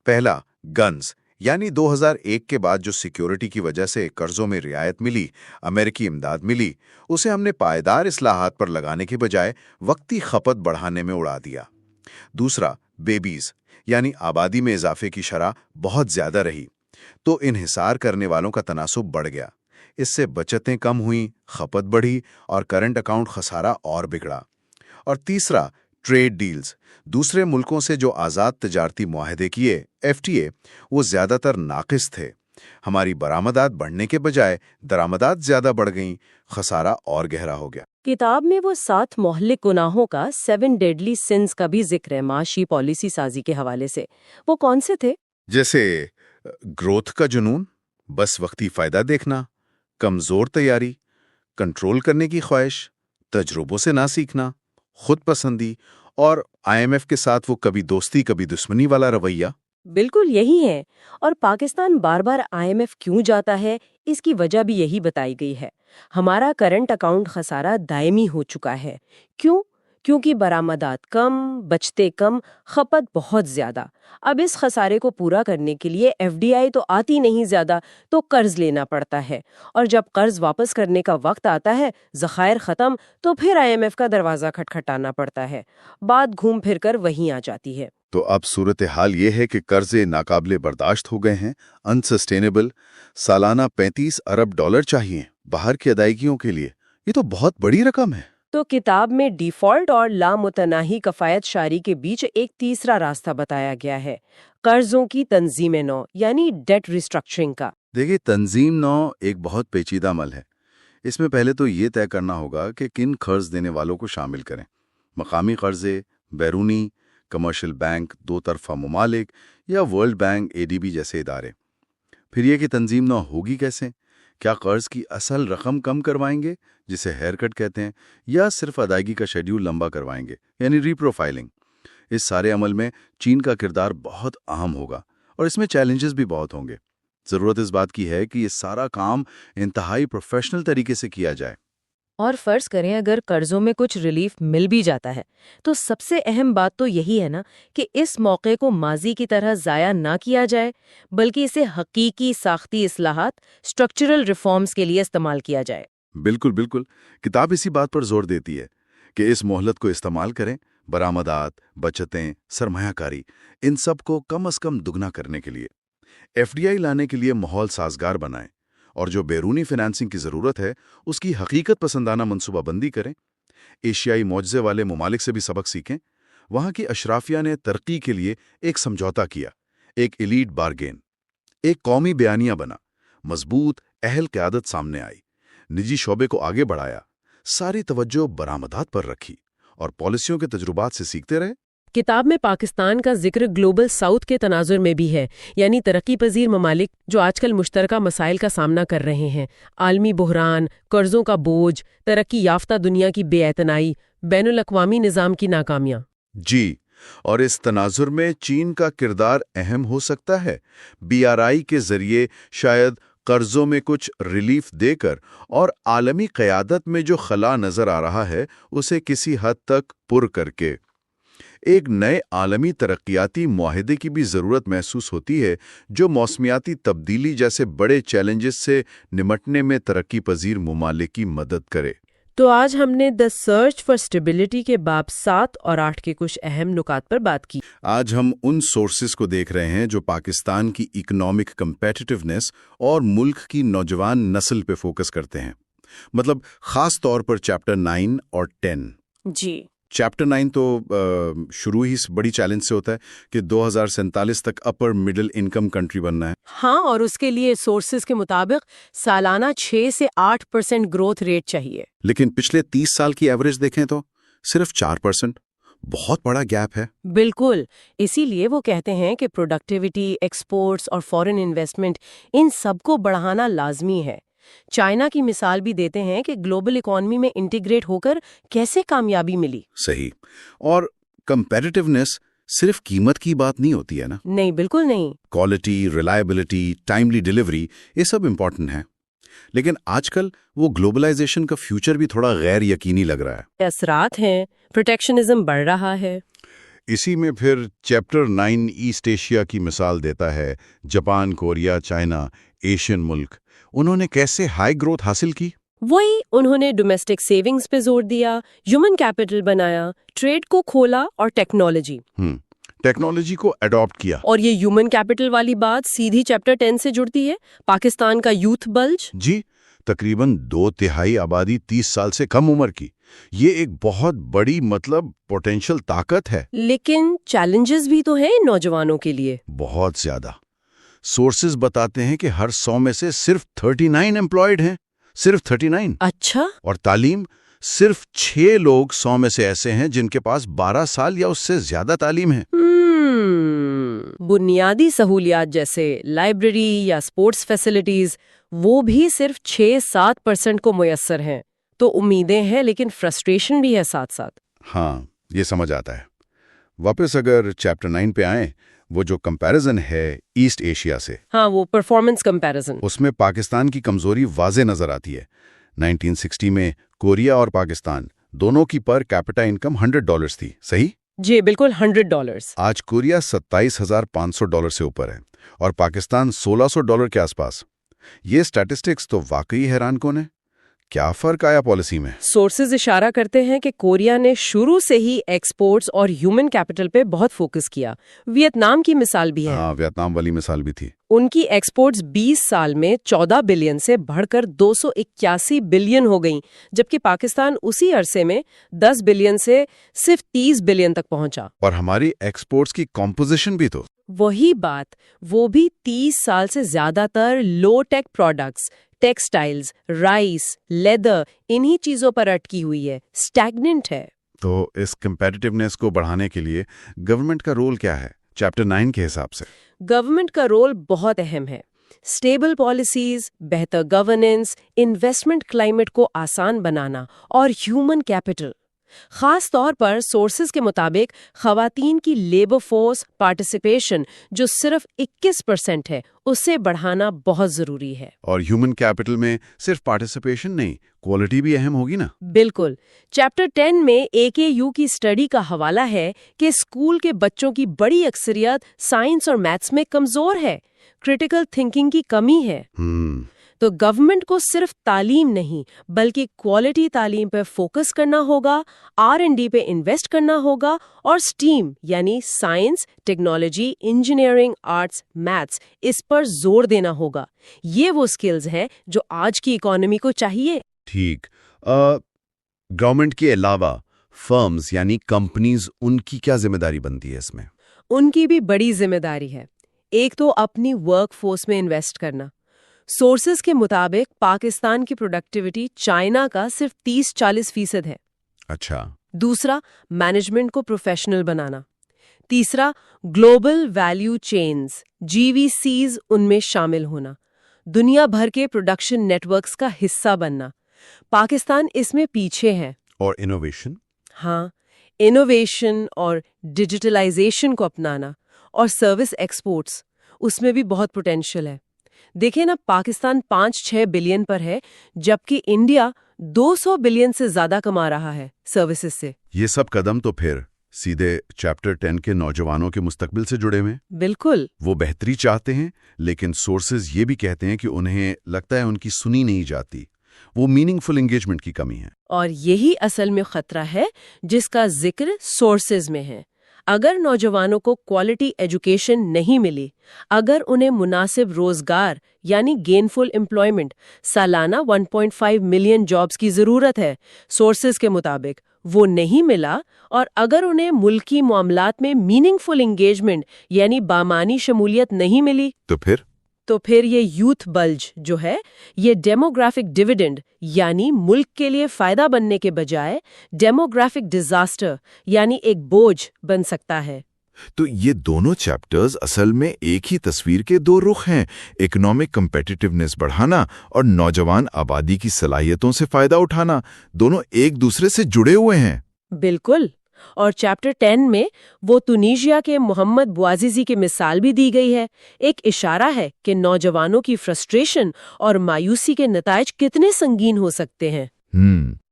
پہلا، گنز، یعنی 2001 کے بعد جو سیکیورٹی کی وجہ سے قرضوں میں رعایت ملی، امریکی امداد ملی، اسے ہم نے پائیدار اصلاحات پر لگانے کے بجائے وقتی کھپت بڑھانے میں اڑا دیا۔ دوسرا، بیبیز، یعنی آبادی میں اضافے کی شرح بہت زیادہ رہی، تو انحصار کرنے والوں کا تناسب بڑھ گیا، اس سے بچتیں کم ہوئیں، کھپت بڑھی اور کرنٹ اکاؤنٹ خسارہ اور بگڑا۔ اور تیسرا، ٹریڈ ڈیلز، دوسرے ملکوں سے جو آزاد تجارتی معاہدے کیے FTA، وہ زیادہ تر ناقص تھے، ہماری برآمدات بڑھنے کے بجائے درآمدات زیادہ بڑھ گئیں، خسارہ اور گہرا ہو گیا۔ کتاب میں وہ 7 مہلک گناہوں کا 7 ڈیڈلی سنز کا بھی ذکر ہے معاشی پالیسی سازی کے حوالے سے، وہ کون سے تھے؟ جیسے گروتھ کا جنون، بس وقتی فائدہ دیکھنا، کمزور تیاری، کنٹرول کرنے کی خواہش، تجربوں سے نہ سیکھنا، خود پسندی، اور IMF کے ساتھ وہ کبھی دوستی کبھی دشمنی والا رویہ۔ بالکل یہی ہے، اور پاکستان بار بار IMF کیوں جاتا ہے، اس کی وجہ بھی یہی بتائی گئی ہے۔ ہمارا کرنٹ اکاؤنٹ خسارہ دائمی ہو چکا ہے۔ کیوں؟ کیونکہ برآمدات کم، بچتے کم، کھپت بہت زیادہ۔ اب اس خسارے کو پورا کرنے کے لیے FDI تو آتی نہیں زیادہ، تو قرض لینا پڑتا ہے، اور جب قرض واپس کرنے کا وقت آتا ہے، ذخائر ختم، تو پھر IMF کا دروازہ کھٹکھٹانا پڑتا ہے، بات گھوم پھر کر وہیں آ جاتی ہے۔ تو اب صورتحال یہ ہے کہ قرضے ناقابل برداشت ہو گئے ہیں، انسسٹینیبل۔ سالانہ $35 ارب چاہیے باہر کی ادائیگیوں کے لیے، یہ تو بہت بڑی رقم ہے۔ تو کتاب میں ڈیفالٹ اور لامتناہی کفایت شاری کے بیچ ایک تیسرا راستہ بتایا گیا ہے، قرضوں کی تنظیم نو، یعنی ڈیٹ ریسٹرکچرنگ کا۔ دیکھیے، تنظیم نو ایک بہت پیچیدہ عمل ہے۔ اس میں پہلے تو یہ طے کرنا ہوگا کہ کن قرض دینے والوں کو شامل کریں، مقامی قرضے، بیرونی، کمرشل بینک، 2 طرفہ ممالک یا ورلڈ بینک ADB جیسے ادارے۔ پھر یہ کہ تنظیم نو ہوگی کیسے؟ کیا قرض کی اصل رقم کم کروائیں گے جسے ہیئر کٹ کہتے ہیں، یا صرف ادائیگی کا شیڈیول لمبا کروائیں گے یعنی ری پروفائلنگ؟ اس سارے عمل میں چین کا کردار بہت اہم ہوگا، اور اس میں چیلنجز بھی بہت ہوں گے۔ ضرورت اس بات کی ہے کہ یہ سارا کام انتہائی پروفیشنل طریقے سے کیا جائے۔ اور فرض کریں اگر قرضوں میں کچھ ریلیف مل بھی جاتا ہے، تو سب سے اہم بات تو یہی ہے نا کہ اس موقع کو ماضی کی طرح ضائع نہ کیا جائے، بلکہ اسے حقیقی ساختی اصلاحات، اسٹرکچرل ریفارمز کے لیے استعمال کیا جائے۔ بالکل بالکل، کتاب اسی بات پر زور دیتی ہے کہ اس مہلت کو استعمال کریں، برآمدات، بچتیں، سرمایہ کاری، ان سب کو کم از کم دگنا کرنے کے لیے۔ FDI لانے کے لیے ماحول سازگار بنائیں، اور جو بیرونی فنانسنگ کی ضرورت ہے اس کی حقیقت پسندانہ منصوبہ بندی کریں۔ ایشیائی معجزے والے ممالک سے بھی سبق سیکھیں۔ وہاں کی اشرافیہ نے ترقی کے لیے ایک سمجھوتا کیا، ایک ایلیٹ بارگین، ایک قومی بیانیہ بنا، مضبوط اہل قیادت سامنے آئی، نجی شعبے کو آگے بڑھایا، ساری توجہ برآمدات پر رکھی، اور پالیسیوں کے تجربات سے سیکھتے رہے۔ کتاب میں پاکستان کا ذکر گلوبل ساؤتھ کے تناظر میں بھی ہے، یعنی ترقی پذیر ممالک جو آج کل مشترکہ مسائل کا سامنا کر رہے ہیں، عالمی بحران، قرضوں کا بوجھ، ترقی یافتہ دنیا کی بے اعتنائی، بین الاقوامی نظام کی ناکامیاں۔ جی، اور اس تناظر میں چین کا کردار اہم ہو سکتا ہے۔ BRI کے ذریعے شاید قرضوں میں کچھ ریلیف دے کر اور عالمی قیادت میں جو خلا نظر آ رہا ہے اسے کسی حد تک پر کر کے ایک نئے عالمی ترقیاتی معاہدے کی بھی ضرورت محسوس ہوتی ہے جو موسمیاتی تبدیلی جیسے بڑے چیلنجز سے نمٹنے میں ترقی پذیر ممالک کی مدد کرے۔ تو آج ہم نے دا سرچ فار اسٹیبلٹی کے باب 7 اور 8 کے کچھ اہم نکات پر بات کی۔ آج ہم ان سورسز کو دیکھ رہے ہیں جو پاکستان کی اکنامک کمپیٹیٹیونیس اور ملک کی نوجوان نسل پہ فوکس کرتے ہیں، مطلب خاص طور پر چیپٹر 9 اور 10۔ جی، چیپٹر 9 تو شروع ہی بڑی چیلنج سے ہوتا ہے کہ 2047 تک اپر مڈل انکم کنٹری بننا ہے۔ ہاں، اور اس کے لیے سورسز کے مطابق سالانہ 6 سے 8% گروتھ ریٹ چاہیے۔ لیکن پچھلے 30 سال کی ایوریج دیکھیں تو صرف 4%، بہت بڑا گیپ ہے۔ بالکل، اسی لیے وہ کہتے ہیں کہ پروڈکٹیوٹی، ایکسپورٹس اور فورن انویسٹمنٹ ان سب کو بڑھانا لازمی ہے۔ چائنا کی مثال بھی دیتے ہیں کہ گلوبل اکانومی میں انٹیگریٹ ہو کر کیسے کامیابی ملی۔ صحیح، اور کمپیٹیٹیونیس صرف قیمت کی بات نہیں ہوتی ہے نا۔ نہیں، بالکل نہیں۔ کوالٹی، ریلائبلٹی، ٹائملی ڈیلیوری، یہ سب امپورٹنٹ ہیں، لیکن آج کل وہ گلوبلائزیشن کا فیوچر بھی تھوڑا غیر یقینی لگ رہا ہے۔ اثرات ہیں، پروٹیکشنزم بڑھ رہا ہے۔ اسی میں پھر چیپٹر 9 ایسٹ ایشیا کی مثال دیتا ہے، جاپان، کوریا، چائنا، ایشین ملک، انہوں نے کیسے ہائی گروتھ حاصل کی؟ وہی، انہوں نے ڈومیسٹک سیونگز پہ زور دیا، ہیومن کیپٹل بنایا، ٹریڈ کو کھولا اور ٹیکنالوجی کو اڈاپٹ کیا۔ اور یہ ہیومن کیپٹل والی بات سیدھی چیپٹر 10 سے جڑتی ہے، پاکستان کا یوتھ بلج۔ جی، تقریباً 2/3 آبادی 30 سال سے کم عمر کی، یہ ایک بہت بڑی پوٹینشل طاقت ہے۔ لیکن چیلنجز بھی تو ہیں ان نوجوانوں کے لیے۔ بہت زیادہ۔ سورسز بتاتے ہیں کہ ہر 100 میں سے صرف 39 امپلائڈ ہیں، صرف 39۔ اچھا۔ اور تعلیم، صرف 6 لوگ 100 میں سے ایسے ہیں جن کے پاس 12 سال یا اس سے زیادہ تعلیم ہے۔ بنیادی سہولیات جیسے لائبریری یا اسپورٹس فیسلٹیز وہ بھی صرف 6-7% کو میسر ہیں۔ تو امیدیں ہیں لیکن فرسٹریشن بھی ہے ساتھ ساتھ۔ ہاں، یہ سمجھ آتا ہے۔ واپس اگر چیپٹر 9 پہ آئیں، وہ جو کمپیریزن ہے ایسٹ ایشیا سے، ہاں، وہ پرفارمنس کمپیریزن، اس میں پاکستان کی کمزوری واضح نظر آتی ہے۔ 1960 میں کوریا اور پاکستان دونوں کی پر کیپٹا انکم $100 تھی، صحیح؟ جی بالکل، $100۔ آج کوریا $27,500 سے اوپر ہے اور پاکستان $1,600 کے آس پاس۔ یہ سٹیٹسٹکس تو واقعی حیران کن ہے۔ کیا فرق آیا پالیسی میں؟ سورسز اشارہ کرتے ہیں کہ کوریا نے شروع سے ہی ایکسپورٹس اور ہیومن کیپٹل پہ بہت فوکس کیا۔ ویتنام کی مثال بھی ہے۔ ہاں، ویتنام والی مثال بھی تھی۔ ان کی ایکسپورٹس 20 سال میں 14 بلین سے بڑھ کر 281 بلین ہو گئیں، جبکہ پاکستان اسی عرصے میں 10 بلین سے صرف 30 بلین تک پہنچا۔ اور ہماری ایکسپورٹس کی کمپوزیشن بھی تو وہی بات، وہ بھی 30 سال سے زیادہ تر لو ٹیک پروڈکٹس، ٹیکسٹائلز، رائس، لیدر، انہی چیزوں پر اٹکی ہوئی ہے، اسٹیگننٹ ہے۔ تو اس کمپیٹیٹیونیس کو بڑھانے کے لیے گورنمنٹ کا رول کیا ہے چیپٹر 9 کے حساب سے؟ گورنمنٹ کا رول بہت اہم ہے۔ اسٹیبل پالیسیز، بہتر گورننس، انویسٹمنٹ کلائمیٹ کو آسان بنانا اور ہیومن کیپٹل۔ خاص طور پر سورسز کے مطابق خواتین کی لیبر فورس پارٹیسپیشن جو صرف 21% ہے، اسے بڑھانا بہت ضروری ہے۔ اور ہیومن کیپٹل میں صرف پارٹیسپیشن نہیں، کوالٹی بھی اہم ہوگی نا؟ بالکل۔ چیپٹر 10 میں AKU کی اسٹڈی کا حوالہ ہے کہ اسکول کے بچوں کی بڑی اکثریت سائنس اور میتھس میں کمزور ہے، کریٹیکل تھنکنگ کی کمی ہے۔ تو گورنمنٹ کو صرف تعلیم نہیں بلکہ کوالٹی تعلیم پر فوکس کرنا ہوگا، R&D پہ انویسٹ کرنا ہوگا اور STEAM یعنی science, technology, engineering, arts, maths اس پر زور دینا ہوگا۔ یہ وہ سکلز ہیں جو آج کی اکانومی کو چاہیے۔ ٹھیک۔ گورنمنٹ کے علاوہ فرمز یعنی کمپنیز، ان کی کیا ذمہ داری بنتی ہے اس میں؟ ان کی بھی بڑی ذمہ داری ہے۔ ایک تو اپنی ورک فورس میں انویسٹ کرنا۔ سورسز کے مطابق پاکستان کی پروڈکٹیوٹی چائنا کا صرف 30-40% ہے۔ اچھا۔ دوسرا، مینجمنٹ کو پروفیشنل بنانا۔ تیسرا، گلوبل ویلیو چینز GVCs ان میں شامل ہونا۔ دنیا بھر کے پروڈکشن نیٹ ورکس کا حصہ بننا۔ پاکستان اس میں پیچھے ہے۔ اور انوویشن؟ ہاں، انوویشن اور ڈیجیٹلائزیشن کو اپنانا اور سروس ایکسپورٹس، اس میں بھی بہت پوٹینشل ہے۔ دیکھیں نا، پاکستان 5-6 بلین پر ہے جبکہ انڈیا 200 بلین سے زیادہ کما رہا ہے سروسز سے۔ یہ سب قدم تو پھر سیدھے چیپٹر 10 کے نوجوانوں کے مستقبل سے جڑے ہوئے۔ بالکل۔ وہ بہتری چاہتے ہیں لیکن سورسز یہ بھی کہتے ہیں کہ انہیں لگتا ہے ان کی سنی نہیں جاتی۔ وہ میننگ فل انگیجمنٹ کی کمی ہے۔ اور یہی اصل میں خطرہ ہے جس کا ذکر سورسز میں ہے۔ اگر نوجوانوں کو کوالٹی ایجوکیشن نہیں ملی، اگر انہیں مناسب روزگار یعنی گینفل امپلائمنٹ، سالانہ 1.5 ملین جابز کی ضرورت ہے سورسز کے مطابق، وہ نہیں ملا، اور اگر انہیں ملکی معاملات میں میننگ فل انگیجمنٹ یعنی بامعنی شمولیت نہیں ملی، تو پھر یہ یوتھ بلج جو ہے، یہ ڈیموگرافک ڈیویڈنڈ یعنی ملک کے لیے فائدہ بننے کے بجائے ڈیموگرافک ڈیزاسٹر یعنی ایک بوجھ بن سکتا ہے۔ تو یہ دونوں چیپٹرز اصل میں ایک ہی تصویر کے دو رخ ہیں، اکنامک کمپیٹیٹیونیس بڑھانا اور نوجوان آبادی کی صلاحیتوں سے فائدہ اٹھانا، دونوں ایک دوسرے سے جڑے ہوئے ہیں۔ بالکل، اور چیپٹر 10 میں وہ تونیشیا کے محمد بوعزیزی کی مثال بھی دی گئی ہے، ایک اشارہ ہے کہ نوجوانوں کی فرسٹریشن اور مایوسی کے نتائج کتنے سنگین ہو سکتے ہیں۔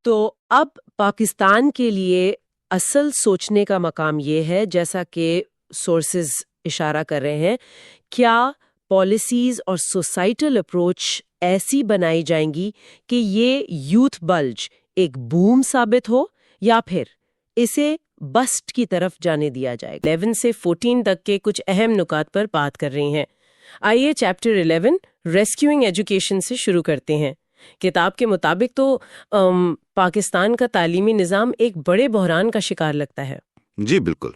تو اب پاکستان کے لیے اصل سوچنے کا مقام یہ ہے، جیسا کہ سورسز اشارہ کر رہے ہیں، کیا پالیسیز اور سوسائٹل اپروچ ایسی بنائی جائیں گی کہ یہ یوتھ بلج ایک بوم ثابت ہو، یا پھر اسے بسٹ کی طرف جانے دیا جائے۔ 11 سے 14 تک کے کچھ اہم نکات پر بات کر رہی ہیں۔ آئیے چیپٹر 11 ریسکیوئنگ ایجوکیشن سے شروع کرتے ہیں۔ کتاب کے مطابق تو پاکستان کا تعلیمی نظام ایک بڑے بحران کا شکار لگتا ہے۔ جی بالکل،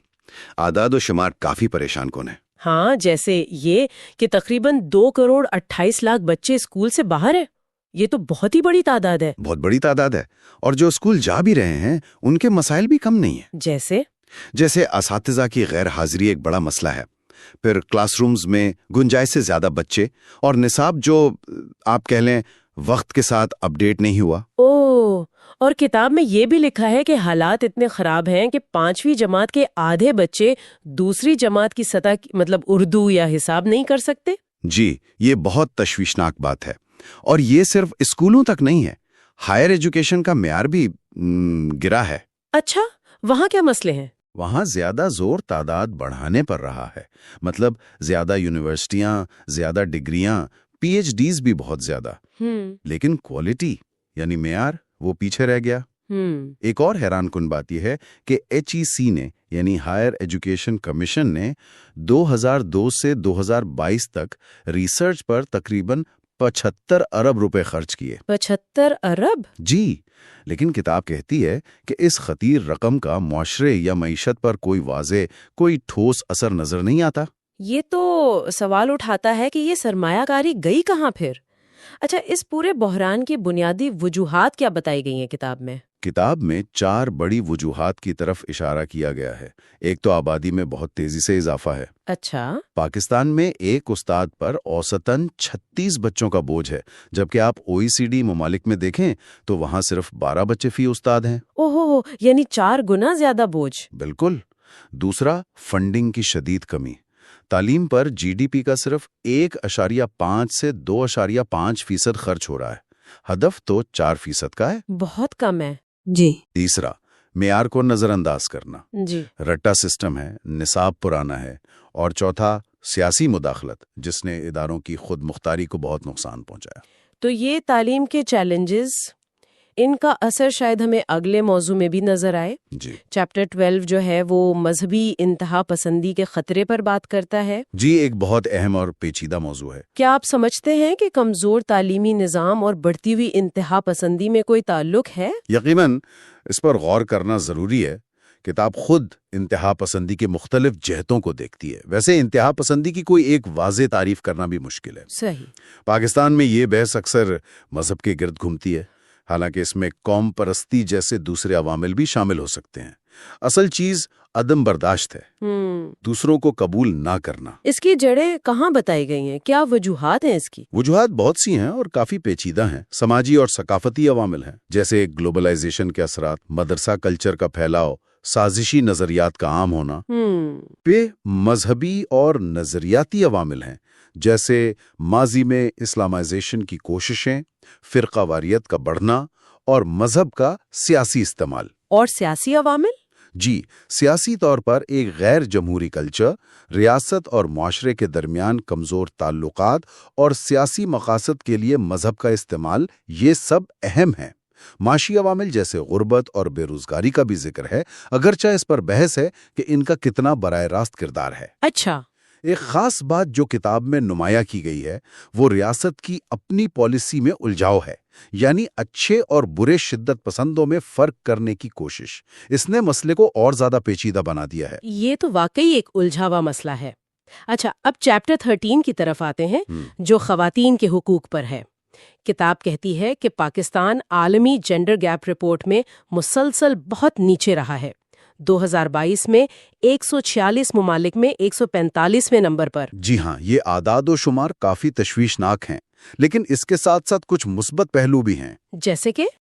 اعداد و شمار کافی پریشان کن ہے۔ ہاں، جیسے یہ کہ تقریباً 2.28 کروڑ بچے اسکول سے باہر ہیں۔ یہ تو بہت ہی بڑی تعداد ہے۔ بہت بڑی تعداد ہے، اور جو اسکول جا بھی رہے ہیں ان کے مسائل بھی کم نہیں ہیں۔ جیسے اساتذہ کی غیر حاضری ایک بڑا مسئلہ ہے، پھر کلاس رومز میں گنجائش سے زیادہ بچے، اور نصاب جو آپ کہہ لیں وقت کے ساتھ اپڈیٹ نہیں ہوا۔ اور کتاب میں یہ بھی لکھا ہے کہ حالات اتنے خراب ہیں کہ 5ویں جماعت کے آدھے بچے دوسری جماعت کی سطح مطلب اردو یا حساب نہیں کر سکتے۔ جی، یہ بہت تشویشناک بات ہے، اور یہ صرف اسکولوں تک نہیں ہے، ہائر ایجوکیشن کا معیار بھی گرا ہے۔ اچھا، وہاں کیا مسئلے ہیں؟ وہاں زیادہ زور تعداد بڑھانے پر رہا ہے، مطلب زیادہ یونیورسٹیاں، زیادہ ڈگریاں، پی ایچ ڈیز بھی بہت زیادہ، لیکن کوالٹی یعنی معیار وہ پیچھے رہ گیا۔ ایک اور حیران کن بات یہ ہے کہ HEC نے یعنی ہائر ایجوکیشن کمیشن نے 2002 سے 2022 تک ریسرچ پر تقریباً 75 ارب روپے خرچ کیے۔ 75 ارب؟ جی، لیکن کتاب کہتی ہے کہ اس خطیر رقم کا معاشرے یا معیشت پر کوئی واضح، کوئی ٹھوس اثر نظر نہیں آتا۔ یہ تو سوال اٹھاتا ہے کہ یہ سرمایہ کاری گئی کہاں پھر؟ اچھا، اس پورے بحران کی بنیادی وجوہات کیا بتائی گئی ہیں کتاب میں؟ کتاب میں 4 بڑی وجوہات کی طرف اشارہ کیا گیا ہے۔ ایک تو آبادی میں بہت تیزی سے اضافہ ہے۔ اچھا، پاکستان میں ایک استاد پر اوسطاً 36 بچوں کا بوجھ ہے، جبکہ آپ OECD ممالک میں دیکھیں تو وہاں صرف 12 بچے فی استاد ہیں۔ اوہو، یعنی 4 گنا زیادہ بوجھ۔ بالکل۔ دوسرا، فنڈنگ کی شدید کمی۔ تعلیم پر GDP کا صرف 1.5 سے 2.5% خرچ ہو رہا ہے، ہدف تو 4% کا ہے۔ بہت کم ہے۔ جی۔ تیسرا، معیار کو نظر انداز کرنا۔ جی، رٹا سسٹم ہے، نصاب پرانا ہے۔ اور چوتھا، سیاسی مداخلت جس نے اداروں کی خود مختاری کو بہت نقصان پہنچایا۔ تو یہ تعلیم کے چیلنجز، ان کا اثر شاید ہمیں اگلے موضوع میں بھی نظر آئے۔ جی، چیپٹر 12 جو ہے وہ مذہبی انتہا پسندی کے خطرے پر بات کرتا ہے۔ جی، ایک بہت اہم اور پیچیدہ موضوع ہے۔ کیا آپ سمجھتے ہیں کہ کمزور تعلیمی نظام اور بڑھتی ہوئی انتہا پسندی میں کوئی تعلق ہے؟ یقیناً اس پر غور کرنا ضروری ہے۔ کتاب خود انتہا پسندی کے مختلف جہتوں کو دیکھتی ہے۔ ویسے انتہا پسندی کی کوئی ایک واضح تعریف کرنا بھی مشکل ہے۔ صحیح۔ پاکستان میں یہ بحث اکثر مذہب کے گرد گھومتی ہے، حالانکہ اس میں قوم پرستی جیسے دوسرے عوامل بھی شامل ہو سکتے ہیں۔ اصل چیز عدم برداشت ہے، دوسروں کو قبول نہ کرنا۔ اس کی جڑیں کہاں بتائی گئی ہیں؟ کیا وجوہات ہیں اس کی؟ وجوہات بہت سی ہیں اور کافی پیچیدہ ہیں۔ سماجی اور ثقافتی عوامل ہیں، جیسے گلوبلائزیشن کے اثرات، مدرسہ کلچر کا پھیلاؤ، سازشی نظریات کا عام ہونا۔ پہ مذہبی اور نظریاتی عوامل ہیں، جیسے ماضی میں اسلامائزیشن کی کوششیں، فرقہ واریت کا بڑھنا اور مذہب کا سیاسی استعمال۔ اور سیاسی عوامل؟ جی، سیاسی طور پر ایک غیر جمہوری کلچر، ریاست اور معاشرے کے درمیان کمزور تعلقات اور سیاسی مقاصد کے لیے مذہب کا استعمال، یہ سب اہم ہیں۔ معاشی عوامل جیسے غربت اور بے روزگاری کا بھی ذکر ہے، اگرچہ اس پر بحث ہے کہ ان کا کتنا براہ راست کردار ہے۔ اچھا، ایک خاص بات جو کتاب میں نمایاں کی گئی ہے وہ ریاست کی اپنی پالیسی میں الجھاؤ ہے، یعنی اچھے اور برے شدت پسندوں میں فرق کرنے کی کوشش۔ اس نے مسئلے کو اور زیادہ پیچیدہ بنا دیا ہے۔ یہ تو واقعی ایک الجھا ہوا مسئلہ ہے۔ اچھا، اب چیپٹر 13 کی طرف آتے ہیں، جو خواتین کے حقوق پر ہے۔ کتاب کہتی ہے کہ پاکستان عالمی جینڈر گیپ رپورٹ میں مسلسل بہت نیچے رہا ہے۔ 2022 میں 146 ممالک میں 145ویں نمبر پر۔ جی ہاں، یہ اعداد و شمار کافی تشویشناک ہیں، لیکن اس کے ساتھ ساتھ کچھ مثبت پہلو بھی ہیں۔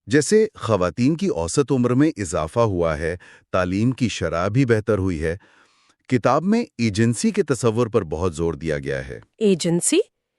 جیسے خواتین کی اوسط عمر میں اضافہ ہوا ہے، تعلیم کی شرح بھی بہتر ہوئی ہے۔ کتاب میں ایجنسی کے تصور پر بہت زور دیا گیا ہے۔ ایجنسی؟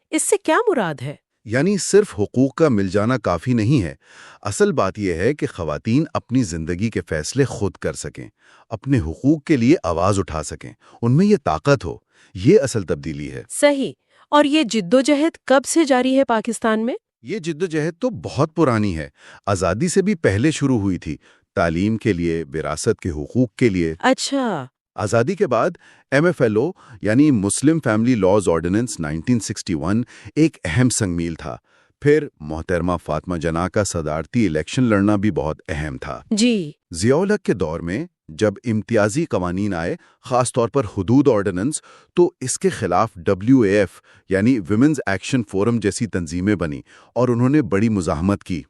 اس سے کیا مراد ہے؟ یعنی صرف حقوق کا مل جانا کافی نہیں ہے۔ اصل بات یہ ہے کہ خواتین اپنی زندگی کے فیصلے خود کر سکیں، اپنے حقوق کے لیے آواز اٹھا سکیں، ان میں یہ طاقت ہو۔ یہ اصل تبدیلی ہے۔ صحیح۔ اور یہ جدوجہد کب سے جاری ہے پاکستان میں؟ یہ جدوجہد تو بہت پرانی ہے، آزادی سے بھی پہلے شروع ہوئی تھی، تعلیم کے لیے، وراثت کے حقوق کے لیے۔ اچھا۔ آزادی کے بعد MFLO یعنی مسلم فیملی لاز آرڈیننس 1961 ایک اہم سنگ میل تھا۔ پھر محترمہ فاطمہ جناح کا صدارتی الیکشن لڑنا بھی بہت اہم تھا۔ جی۔ ضیاء الحق کے دور میں جب امتیازی قوانین آئے، خاص طور پر حدود آرڈیننس، تو اس کے خلاف WAF یعنی ویمنز ایکشن فورم جیسی تنظیمیں بنی اور انہوں نے بڑی مزاحمت کی۔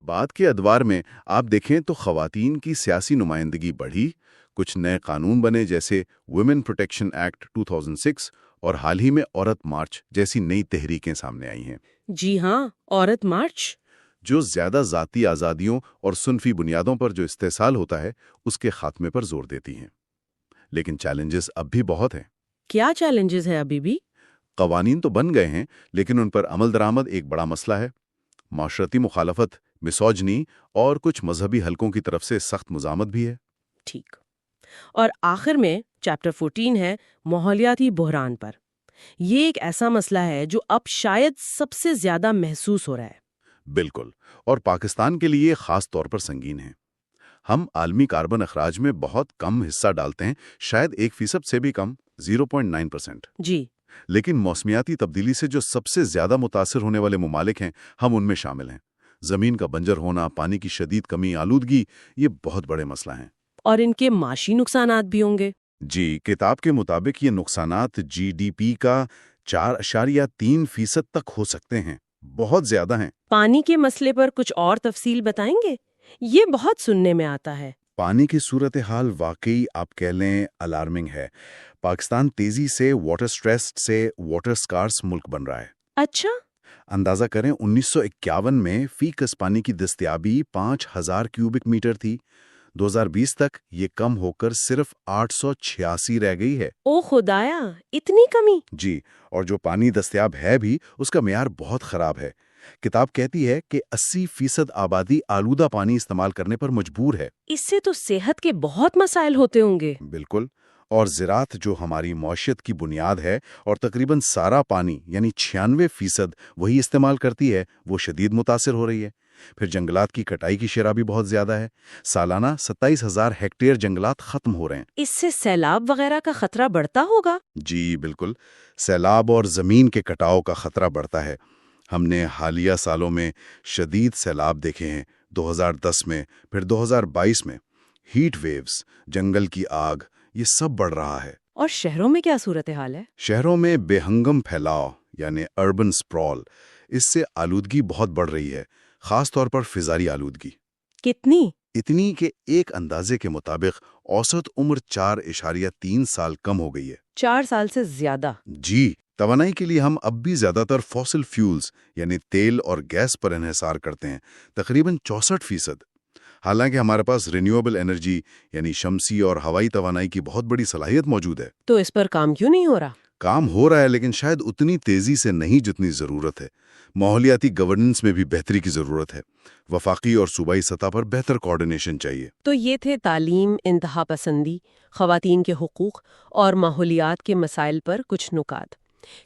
بعد کے ادوار میں آپ دیکھیں تو خواتین کی سیاسی نمائندگی بڑھی، کچھ نئے قانون بنے جیسے ویمن پروٹیکشن ایکٹ 2006 اور حال ہی میں عورت مارچ جیسی نئی تحریکیں سامنے آئی ہیں۔ جی ہاں، عورت مارچ جو زیادہ ذاتی آزادیوں اور صنفی بنیادوں پر جو استحصال ہوتا ہے اس کے خاتمے پر زور دیتی ہیں۔ لیکن چیلنجز اب بھی بہت ہیں۔ کیا چیلنجز ہے ابھی بھی؟ قوانین تو بن گئے ہیں لیکن ان پر عمل درآمد ایک بڑا مسئلہ ہے۔ معاشرتی مخالفت، مسوجنی اور کچھ مذہبی حلقوں کی طرف سے سخت مزاحمت بھی ہے۔ ٹھیک۔ اور آخر میں چیپٹر 14 ہے ماحولیاتی بحران پر۔ یہ ایک ایسا مسئلہ ہے جو اب شاید سب سے زیادہ محسوس ہو رہا ہے۔ بالکل، اور پاکستان کے لیے خاص طور پر سنگین ہے۔ ہم عالمی کاربن اخراج میں بہت کم حصہ ڈالتے ہیں، شاید 1% سے بھی کم، 0.9%۔ جی۔ لیکن موسمیاتی تبدیلی سے جو سب سے زیادہ متاثر ہونے والے ممالک ہیں، ہم ان میں شامل ہیں۔ زمین کا بنجر ہونا، پانی کی شدید کمی، آلودگی، یہ بہت بڑے مسئلہ ہیں۔ اور ان کے معاشی نقصانات بھی ہوں گے۔ جی، کتاب کے مطابق یہ نقصانات GDP کا 4.3% تک ہو سکتے ہیں، بہت زیادہ ہیں۔ پانی کے مسئلے پر کچھ اور تفصیل بتائیں گے؟ یہ بہت سننے میں آتا ہے۔ پانی کی صورتحال واقعی آپ کہہ لیں الارمنگ ہے۔ پاکستان تیزی سے واٹر سٹریس سے واٹر سکارس ملک بن رہا ہے۔ اچھا۔ اندازہ کریں 1951 میں فی کس پانی کی دستیابی 5000 کیوبک میٹر تھی، 2020 تک یہ کم ہو کر صرف 886 رہ گئی ہے۔ او خدایا، اتنی کمی؟ جی، اور جو پانی دستیاب ہے بھی اس کا معیار بہت خراب ہے۔ کتاب کہتی ہے کہ 80% آبادی آلودہ پانی استعمال کرنے پر مجبور ہے۔ اس سے تو صحت کے بہت مسائل ہوتے ہوں گے۔ بالکل، اور زراعت جو ہماری معیشت کی بنیاد ہے اور تقریباً سارا پانی یعنی 96% وہی استعمال کرتی ہے، وہ شدید متاثر ہو رہی ہے۔ پھر جنگلات کی کٹائی کی شرح بھی بہت زیادہ ہے، سالانہ 27,000 ہیکٹیئر جنگلات ختم ہو رہے ہیں۔ اس سے سیلاب وغیرہ کا خطرہ بڑھتا ہوگا؟ جی بالکل، سیلاب اور زمین کے کٹاؤ کا خطرہ بڑھتا ہے۔ ہم نے حالیہ سالوں میں شدید سیلاب دیکھے ہیں، 2010 میں، پھر 2022 میں۔ ہیٹ ویوز، جنگل کی آگ، یہ سب بڑھ رہا ہے۔ اور شہروں میں کیا صورتحال ہے؟ شہروں میں بے ہنگم پھیلاؤ یعنی اربن سپرال، اس سے آلودگی بہت بڑھ رہی ہے، خاص طور پر فضائی آلودگی۔ کتنی؟ اتنی کہ ایک اندازے کے مطابق اوسط عمر 4.3 سال کم ہو گئی ہے۔ 4 سال سے زیادہ؟ جی، توانائی کے لیے ہم اب بھی زیادہ تر فوسل فیولز یعنی تیل اور گیس پر انحصار کرتے ہیں، تقریباً 64%۔ حالانکہ ہمارے پاس رینیویبل انرجی یعنی شمسی اور ہوائی توانائی کی بہت بڑی صلاحیت موجود ہے۔ تو اس پر کام کیوں نہیں ہو رہا؟ کام ہو رہا ہے لیکن شاید اتنی تیزی سے نہیں جتنی ضرورت ہے۔ ماحولیاتی گورننس میں بھی بہتری کی ضرورت ہے. وفاقی اور صوبائی سطح پر بہتر کوارڈینیشن چاہیے. تو یہ تھے تعلیم، انتہا پسندی، خواتین کے حقوق اور ماحولیات کے مسائل پر کچھ نکات.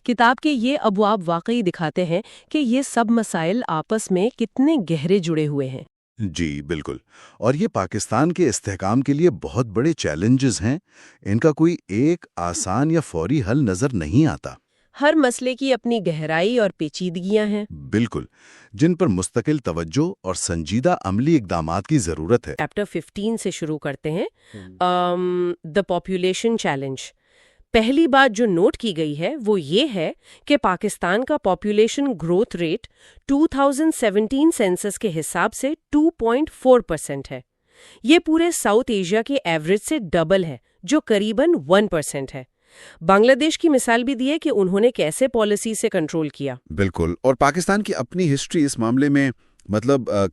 کتاب کے یہ ابواب واقعی دکھاتے ہیں کہ یہ سب مسائل آپس میں کتنے گہرے جڑے ہوئے ہیں. جی بالکل. اور یہ پاکستان کے استحکام کے لیے بہت بڑے چیلنجز ہیں. ان کا کوئی ایک آسان یا فوری حل نظر نہیں آتا. ہر مسئلے کی اپنی گہرائی اور پیچیدگیاں ہیں. بالکل، جن پر مستقل توجہ اور سنجیدہ عملی اقدامات کی ضرورت ہے. چیپٹر 15 سے شروع کرتے ہیں. The population challenge. پہلی بات جو نوٹ کی گئی ہے وہ یہ ہے کہ پاکستان کا پاپولیشن گروتھ ریٹ 2017 سینسس کے حساب سے 2.4% ہے. یہ پورے ساؤتھ ایشیا کے ایوریج سے ڈبل ہے جو قریباً 1% ہے. بنگلہ دیش کی مثال بھی دی ہے کہ انہوں نے کیسے پالیسی سے کنٹرول کیا. بالکل. اور پاکستان کی اپنی ہسٹری اس معاملے میں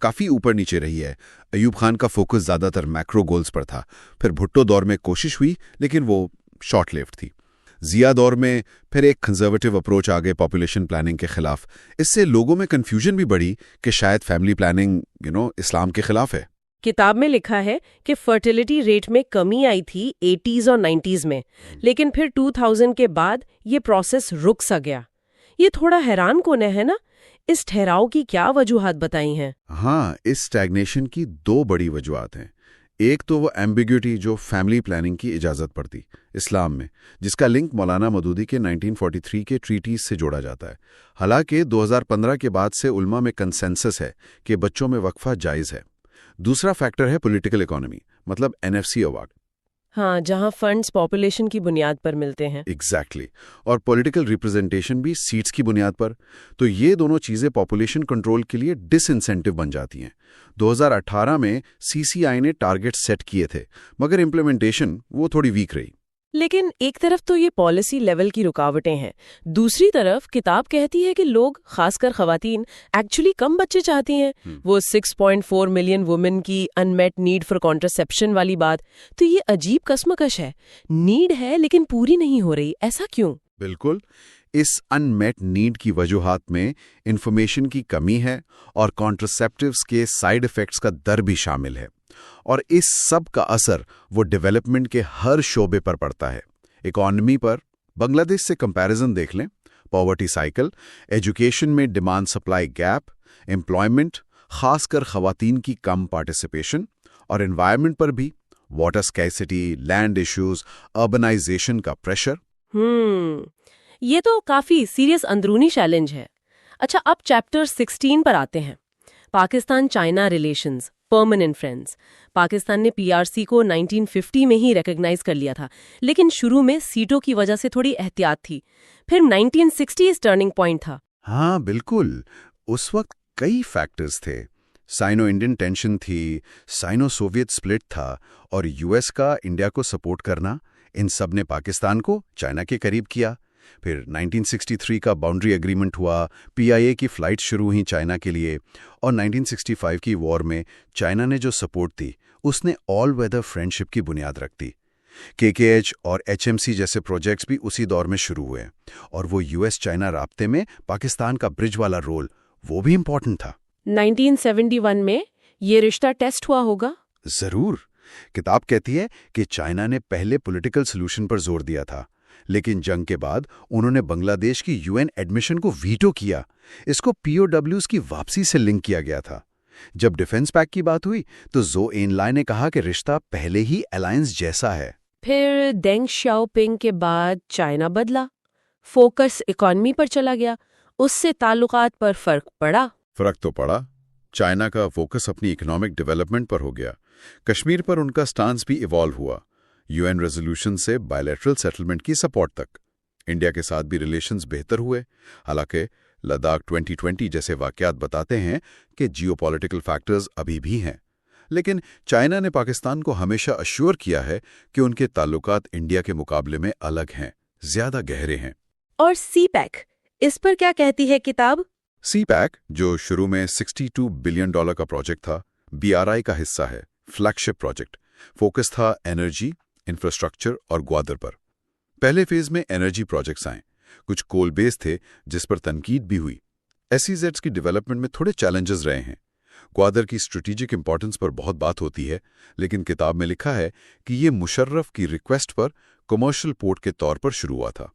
کافی اوپر نیچے رہی ہے. ایوب خان کا فوکس زیادہ تر میکرو گولز پر تھا. پھر بھٹو دور میں کوشش ہوئی لیکن وہ شارٹ لیوڈ تھی. ضیاء دور میں پھر ایک کنزرویٹو اپروچ آ گئے پاپولیشن پلاننگ کے خلاف. اس سے لوگوں میں کنفیوژن بھی بڑھی کہ شاید فیملی پلاننگ اسلام کے خلاف ہے. کتاب میں لکھا ہے کہ فرٹیلیٹی ریٹ میں کمی آئی تھی 80s اور 90s میں، لیکن پھر 2000 کے بعد یہ پروسیس رک سا گیا. یہ تھوڑا حیران کن ہے نا؟ اس ٹھہراؤ کی کیا وجوہات بتائی ہیں؟ ہاں، اس اسٹیگنیشن کی دو بڑی وجوہات ہیں. ایک تو وہ ایمبیگوٹی جو فیملی پلاننگ کی اجازت پڑتی اسلام میں، جس کا لنک مولانا مودودی کے 1943 کے ٹریٹیز سے جوڑا جاتا ہے. حالانکہ 2015 کے بعد سے علماء میں کنسنسس ہے کہ بچوں میں وقفہ جائز ہے. دوسرا فیکٹر ہے پولیٹیکل اکانومی، مطلب NFC ایوارڈ. ہاں، جہاں فنڈز پاپولیشن کی بنیاد پر ملتے ہیں. ایگزیکٹلی. اور پولیٹیکل ریپرزنٹیشن بھی سیٹس کی بنیاد پر. تو یہ دونوں چیزیں پاپولیشن کنٹرول کے لیے ڈس انسینٹیو بن جاتی ہیں. 2018 میں CCI نے ٹارگٹ سیٹ کیے تھے مگر امپلیمنٹیشن وہ تھوڑی ویک رہی. لیکن ایک طرف تو یہ پالیسی لیول کی رکاوٹیں ہیں، دوسری طرف کتاب کہتی ہے کہ لوگ، خاص کر خواتین، ایکچولی کم بچے چاہتی ہیں. وہ 6.4 ملین وومن کی ان میٹ نیڈ فار کانٹرسیپشن والی بات، تو یہ عجیب کشمکش ہے. نیڈ ہے لیکن پوری نہیں ہو رہی، ایسا کیوں؟ بالکل. اس ان میٹ نیڈ کی وجوہات میں انفارمیشن کی کمی ہے اور کانٹرسیپٹیوز کے سائیڈ ایفیکٹس کا ڈر بھی شامل ہے. اور اس سب کا اثر وہ ڈیولپمنٹ کے ہر شعبے پر پڑتا ہے. اکانومی پر بنگلہ دیش سے کمپیریزن دیکھ لیں. پاورٹی سائیکل، ایجوکیشن میں ڈیمانڈ سپلائی گیپ، امپلائمنٹ، خاص کر خواتین کی کم پارٹیسپیشن، اور انوائرمنٹ پر بھی واٹر اسکیسٹی، لینڈ ایشوز، اربنائزیشن کا پریشر. یہ تو کافی سیریس اندرونی چیلنج ہے. اچھا، اب چیپٹر 16 پر آتے ہیں. Pakistan China relations, permanent friends. Pakistan نے PRC کو 1950 میں ہی ریکگنائز کر لیا تھا، لیکن شروع میں سیٹوں کی وجہ سے تھوڑی احتیاط تھی. پھر 1960 ٹرننگ پوائنٹ تھا. ہاں بالکل. اس وقت کئی فیکٹرز تھے. سائنو انڈین ٹینشن تھی، سائنو سوویت سپلٹ تھا، اور US کا انڈیا کو سپورٹ کرنا. ان سب نے پاکستان کو چائنا کے قریب کیا. پھر 1963 کا باؤنڈری ایگریمنٹ ہوا، PIA کی فلائٹ شروع ہوئی چائنا کے لیے، اور 1965 کی وار میں چائنا نے جو سپورٹ دی اس نے آل ویدر فرینڈشپ کی بنیاد رکھ دی. KKH اور HMC جیسے پروجیکٹس بھی اسی دور میں شروع ہوئے، اور وہ US چائنا رابطے میں پاکستان کا برج والا رول وہ بھی امپورٹنٹ تھا. 1971 میں یہ رشتہ ٹیسٹ ہوا ہوگا؟ ضرور. کتاب کہتی ہے کہ چائنا نے پہلے پولیٹیکل سولوشن پر زور دیا تھا، لیکن جنگ کے بعد انہوں نے بنگلہ دیش کی UN ایڈمیشن کو ویٹو کیا. اس کو POWs کی واپسی سے لنک کیا گیا تھا. جب ڈیفنس پیک کی بات ہوئی تو زو این لائے نے کہا کہ رشتہ پہلے ہی الائنس جیسا ہے. پھر دینگ شیاؤ پنگ کے بعد چائنا بدلا، فوکس اکانومی پر چلا گیا. اس سے تعلقات پر فرق پڑا. فرق تو پڑا. چائنا کا فوکس اپنی اکنامک ڈیولپمنٹ پر ہو گیا. کشمیر پر ان کا سٹانس بھی ایوالو ہوا، UN ریزولوشن سے بائیلیٹرل سیٹلمنٹ کی سپورٹ تک. انڈیا کے ساتھ بھی ریلیشنز بہتر ہوئے. حالانکہ لداخ 2020 جیسے واقعات بتاتے ہیں کہ جیو پولیٹیکل فیکٹرز ابھی بھی ہیں. لیکن چائنا نے پاکستان کو ہمیشہ اشور کیا ہے کہ ان کے تعلقات انڈیا کے مقابلے میں الگ ہیں، زیادہ گہرے ہیں. اور CPEC، اس پر کیا کہتی ہے کتاب؟ CPEC جو شروع میں $62 بلین کا پروجیکٹ تھا، BRI کا حصہ ہے. فلیگ شپ پروجیکٹ. فوکس تھا انرجی، انفراسٹرکچر اور گوادر پر. پہلے فیز میں انرجی پروجیکٹس آئیں. کچھ کول بیس تھے جس پر تنقید بھی ہوئی. SEZs کی ڈیولپمنٹ میں تھوڑے چیلنجز رہے ہیں۔ گوادر کی اسٹریٹجک امپورٹنس پر بہت بات ہوتی ہے، لیکن کتاب میں لکھا ہے کہ یہ مشرف کی ریکویسٹ پر کمرشل پورٹ کے طور پر شروع ہوا تھا۔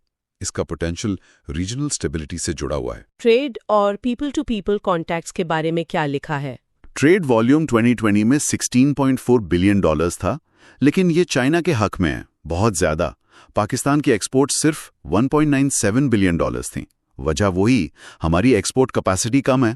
اس کا پوٹینشل ریجنل اسٹیبلٹی سے جڑا ہوا ہے۔ ٹریڈ اور پیپل ٹو پیپل کانٹیکٹس کے بارے میں کیا لکھا ہے؟ ٹریڈ والیوم 2020 میں $16.4 بلین تھا، لیکن یہ چائنا کے حق میں ہے، بہت زیادہ۔ پاکستان کی ایکسپورٹ صرف $1.97 بلین تھیں۔ وجہ وہی، ہماری ایکسپورٹ کیپیسٹی کم ہے،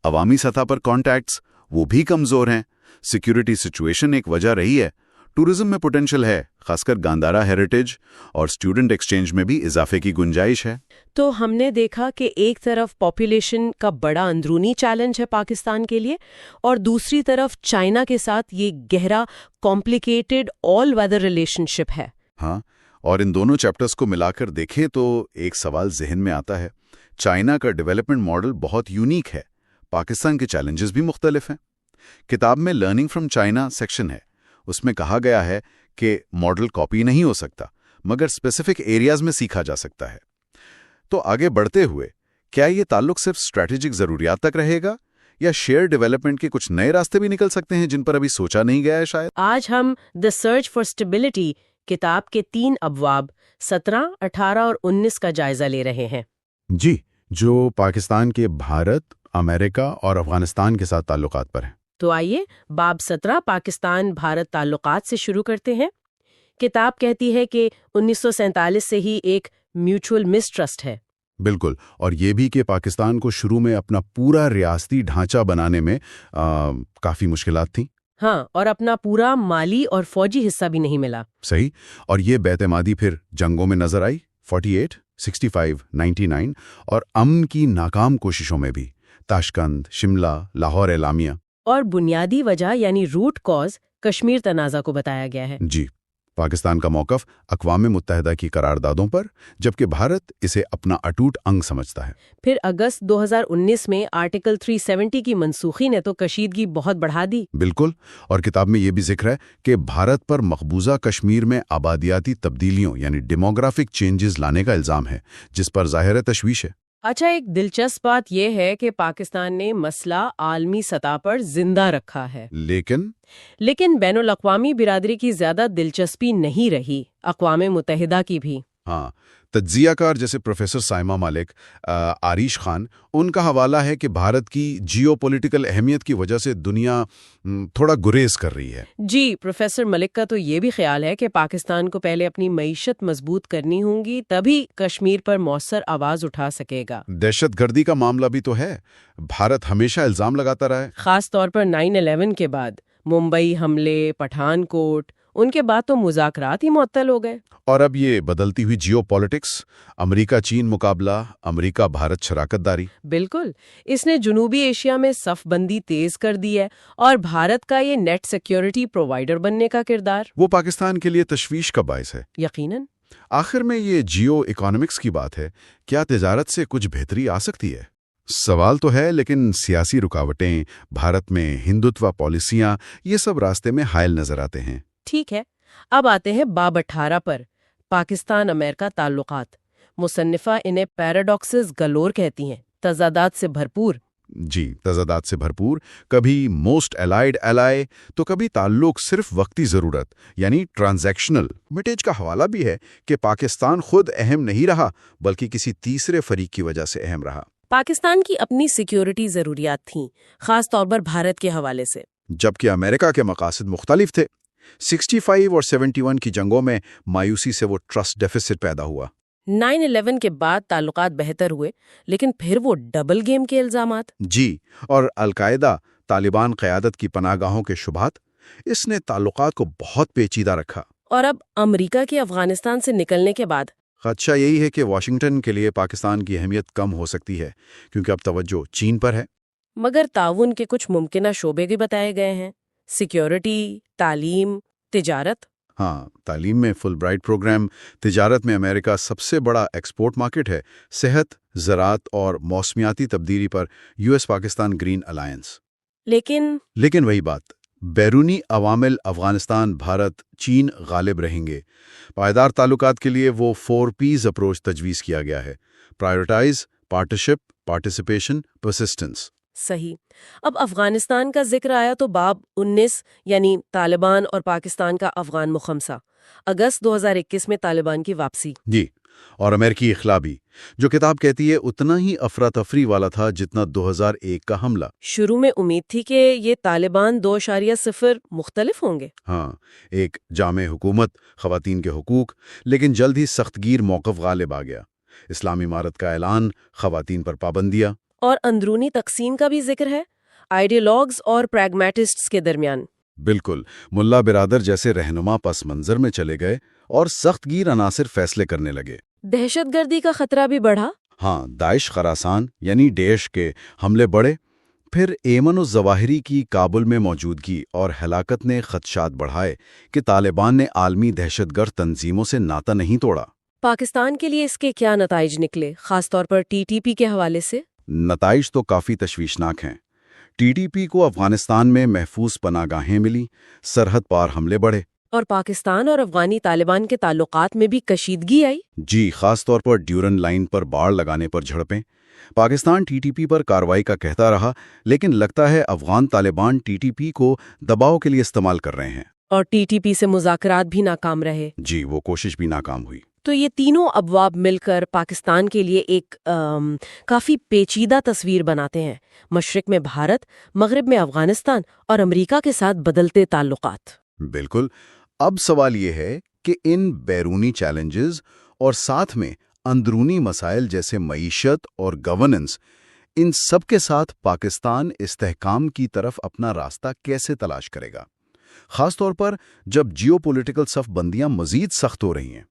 عوامی سطح پر کانٹیکٹس وہ بھی کمزور ہیں، سیکیورٹی سچویشن ایک وجہ رہی ہے۔ ٹورزم میں پوٹینشل ہے، خاص کر گاندارا ہیریٹیج اور اسٹوڈنٹ ایکسچینج میں بھی اضافے کی گنجائش ہے۔ تو ہم نے دیکھا کہ ایک طرف پاپولیشن کا بڑا اندرونی چیلنج ہے پاکستان کے لیے، اور دوسری طرف چائنا کے ساتھ یہ گہرا کمپلیکیٹڈ آل ویدر ریلیشن شپ ہے۔ ہاں، اور ان دونوں چیپٹرز کو ملا کر دیکھیں تو ایک سوال ذہن میں آتا ہے۔ چائنا کا ڈیولپمنٹ ماڈل بہت یونیک ہے، پاکستان کے چیلنجز بھی مختلف ہیں۔ کتاب میں لرننگ فرام چائنا سیکشن ہے، اس میں کہا گیا ہے کہ ماڈل کاپی نہیں ہو سکتا، مگر اسپیسیفک ایریاز میں سیکھا جا سکتا ہے۔ تو آگے بڑھتے ہوئے کیا یہ تعلق صرف اسٹریٹجک ضروریات تک رہے گا، یا شیئر ڈیولپمنٹ کے کچھ نئے راستے بھی نکل سکتے ہیں جن پر ابھی سوچا نہیں گیا ہے شاید؟ آج ہم دا سرچ فار اسٹیبلٹی کتاب کے 3 ابواب 17، 18 اور 19 کا جائزہ لے رہے ہیں۔ جی، جو پاکستان کے بھارت، امریکہ اور افغانستان کے ساتھ تعلقات پر ہیں۔ تو آئیے باب 17 پاکستان بھارت تعلقات سے شروع کرتے ہیں۔ کتاب کہتی ہے کہ 1947 سے ہی ایک میوچول مسٹرسٹ ہے۔ بالکل، اور یہ بھی کہ پاکستان کو شروع میں اپنا پورا ریاستی ڈھانچہ بنانے میں کافی مشکلات تھیں۔ ہاں، اور اپنا پورا مالی اور فوجی حصہ بھی نہیں ملا۔ صحیح، اور یہ بے اعتمادی پھر جنگوں میں نظر آئی، 48، 65، 99، اور امن کی ناکام کوششوں میں بھی، تاشقند، شملہ، لاہور اعلامیہ۔ اور بنیادی وجہ یعنی روٹ کاز کشمیر تنازع کو بتایا گیا ہے۔ جی، پاکستان کا موقف اقوام متحدہ کی قراردادوں پر، جبکہ بھارت اسے اپنا اٹوٹ انگ سمجھتا ہے۔ پھر اگست 2019 میں آرٹیکل 370 کی منسوخی نے تو کشیدگی بہت بڑھا دی۔ بالکل، اور کتاب میں یہ بھی ذکر ہے کہ بھارت پر مقبوضہ کشمیر میں آبادیاتی تبدیلیوں یعنی ڈیموگرافک چینجز لانے کا الزام ہے، جس پر ظاہر تشویش ہے۔ اچھا، ایک دلچسپ بات یہ ہے کہ پاکستان نے مسئلہ عالمی سطح پر زندہ رکھا ہے، لیکن بین الاقوامی برادری کی زیادہ دلچسپی نہیں رہی، اقوام متحدہ کی بھی۔ ہاں، تجزیہ کار جیسے پروفیسر سائمہ مالک، عریش خان، ان کا حوالہ ہے کہ بھارت کی جیو پولیٹیکل اہمیت کی وجہ سے دنیا تھوڑا گریز کر رہی ہے۔ جی، پروفیسر ملک کا تو یہ بھی خیال ہے کہ پاکستان کو پہلے اپنی معیشت مضبوط کرنی ہوگی، تبھی کشمیر پر مؤثر آواز اٹھا سکے گا۔ دہشت گردی کا معاملہ بھی تو ہے، بھارت ہمیشہ الزام لگاتا رہا ہے، خاص طور پر 9/11 کے بعد ممبئی حملے، پٹھان کوٹ، ان کے بعد تو مذاکرات ہی معطل ہو گئے۔ اور اب یہ بدلتی ہوئی جیو پالیٹکس، امریکہ چین مقابلہ، امریکہ بھارت شراکت داری۔ بالکل، اس نے جنوبی ایشیا میں صف بندی تیز کر دی ہے، اور بھارت کا یہ نیٹ سیکیورٹی پرووائیڈر بننے کا کردار وہ پاکستان کے لیے تشویش کا باعث ہے۔ یقیناً۔ آخر میں یہ جیو اکانومکس کی بات ہے، کیا تجارت سے کچھ بہتری آ سکتی ہے؟ سوال تو ہے، لیکن سیاسی رکاوٹیں، بھارت میں ہندوتوا پالیسیاں، یہ سب راستے میں حائل نظر آتے ہیں۔ ٹھیک ہے، اب آتے ہیں باب 18 پر، پاکستان امریکہ تعلقات۔ مصنفہ انہیں پیراڈاکسز گلور کہتی ہیں، تضادات سے بھرپور۔ جی، تضادات سے بھرپور، کبھی موسٹ الائیڈ الائے تو کبھی تعلق صرف وقتی ضرورت یعنی ٹرانزیکشنل۔ میٹیج کا حوالہ بھی ہے کہ پاکستان خود اہم نہیں رہا بلکہ کسی تیسرے فریق کی وجہ سے اہم رہا۔ پاکستان کی اپنی سیکیورٹی ضروریات تھیں، خاص طور پر بھارت کے حوالے سے، جبکہ امریکہ کے مقاصد مختلف تھے۔ 65 اور 71 کی جنگوں میں مایوسی سے وہ ٹرسٹ ڈیفیسٹ پیدا ہوا۔ 9/11 کے بعد تعلقات بہتر ہوئے، لیکن پھر وہ ڈبل گیم کے الزامات۔ جی، اور القاعدہ طالبان قیادت کی پناہ گاہوں کے شبہات، اس نے تعلقات کو بہت پیچیدہ رکھا۔ اور اب امریکہ کے افغانستان سے نکلنے کے بعد خدشہ یہی ہے کہ واشنگٹن کے لیے پاکستان کی اہمیت کم ہو سکتی ہے، کیونکہ اب توجہ چین پر ہے۔ مگر تعاون کے کچھ ممکنہ شعبے بھی بتائے گئے ہیں، سیکیورٹی، تعلیم، تجارت۔ ہاں، تعلیم میں فل برائٹ پروگرام، تجارت میں امریکہ سب سے بڑا ایکسپورٹ مارکیٹ ہے، صحت، زراعت اور موسمیاتی تبدیلی پر US پاکستان گرین الائنس۔ لیکن وہی بات، بیرونی عوامل افغانستان، بھارت، چین غالب رہیں گے۔ پائیدار تعلقات کے لیے وہ 4 Ps اپروچ تجویز کیا گیا ہے: پرائیورٹائز، پارٹنرشپ، پارٹیسپیشن، پرسسٹنس۔ صحیح۔ اب افغانستان کا ذکر آیا تو باب 19 یعنی طالبان اور پاکستان کا افغان مخمسہ، اگست 2021 میں طالبان کی واپسی۔ جی، اور امریکی اخلاء بھی، جو کتاب کہتی ہے اتنا ہی افراتفری والا تھا جتنا 2001 کا حملہ۔ شروع میں امید تھی کہ یہ طالبان 2.0 مختلف ہوں گے۔ ہاں، ایک جامع حکومت، خواتین کے حقوق، لیکن جلد ہی سخت گیر موقف غالب آ گیا۔ اسلامی امارت کا اعلان، خواتین پر پابندیاں، اور اندرونی تقسیم کا بھی ذکر ہے، آئیڈیالوگز اور پریگمیٹسٹس کے درمیان۔ بالکل، ملا برادر جیسے رہنما پس منظر میں چلے گئے اور سخت گیر عناصر فیصلے کرنے لگے۔ دہشت گردی کا خطرہ بھی بڑھا۔ ہاں، داعش خراسان یعنی ڈیش کے حملے بڑھے، پھر ایمن الظواہری کی کابل میں موجودگی اور ہلاکت نے خدشات بڑھائے کہ طالبان نے عالمی دہشت گرد تنظیموں سے ناطا نہیں توڑا۔ پاکستان کے لیے اس کے کیا نتائج نکلے، خاص طور پر TTP کے حوالے سے؟ نتائج تو کافی تشویشناک ہیں۔ TTP کو افغانستان میں محفوظ پناہ گاہیں ملی، سرحد پار حملے بڑھے، اور پاکستان اور افغانی طالبان کے تعلقات میں بھی کشیدگی آئی۔ جی، خاص طور پر ڈیورن لائن پر باڑ لگانے پر جھڑپیں۔ پاکستان TTP پر کارروائی کا کہتا رہا، لیکن لگتا ہے افغان طالبان TTP کو دباؤ کے لیے استعمال کر رہے ہیں۔ اور TTP سے مذاکرات بھی ناکام رہے۔ جی، وہ کوشش بھی ناکام ہوئی۔ تو یہ تینوں ابواب مل کر پاکستان کے لیے ایک کافی پیچیدہ تصویر بناتے ہیں، مشرق میں بھارت، مغرب میں افغانستان اور امریکہ کے ساتھ بدلتے تعلقات۔ بالکل۔ اب سوال یہ ہے کہ ان بیرونی چیلنجز اور ساتھ میں اندرونی مسائل جیسے معیشت اور گورننس، ان سب کے ساتھ پاکستان استحکام کی طرف اپنا راستہ کیسے تلاش کرے گا، خاص طور پر جب جیو پولیٹیکل صف بندیاں مزید سخت ہو رہی ہیں۔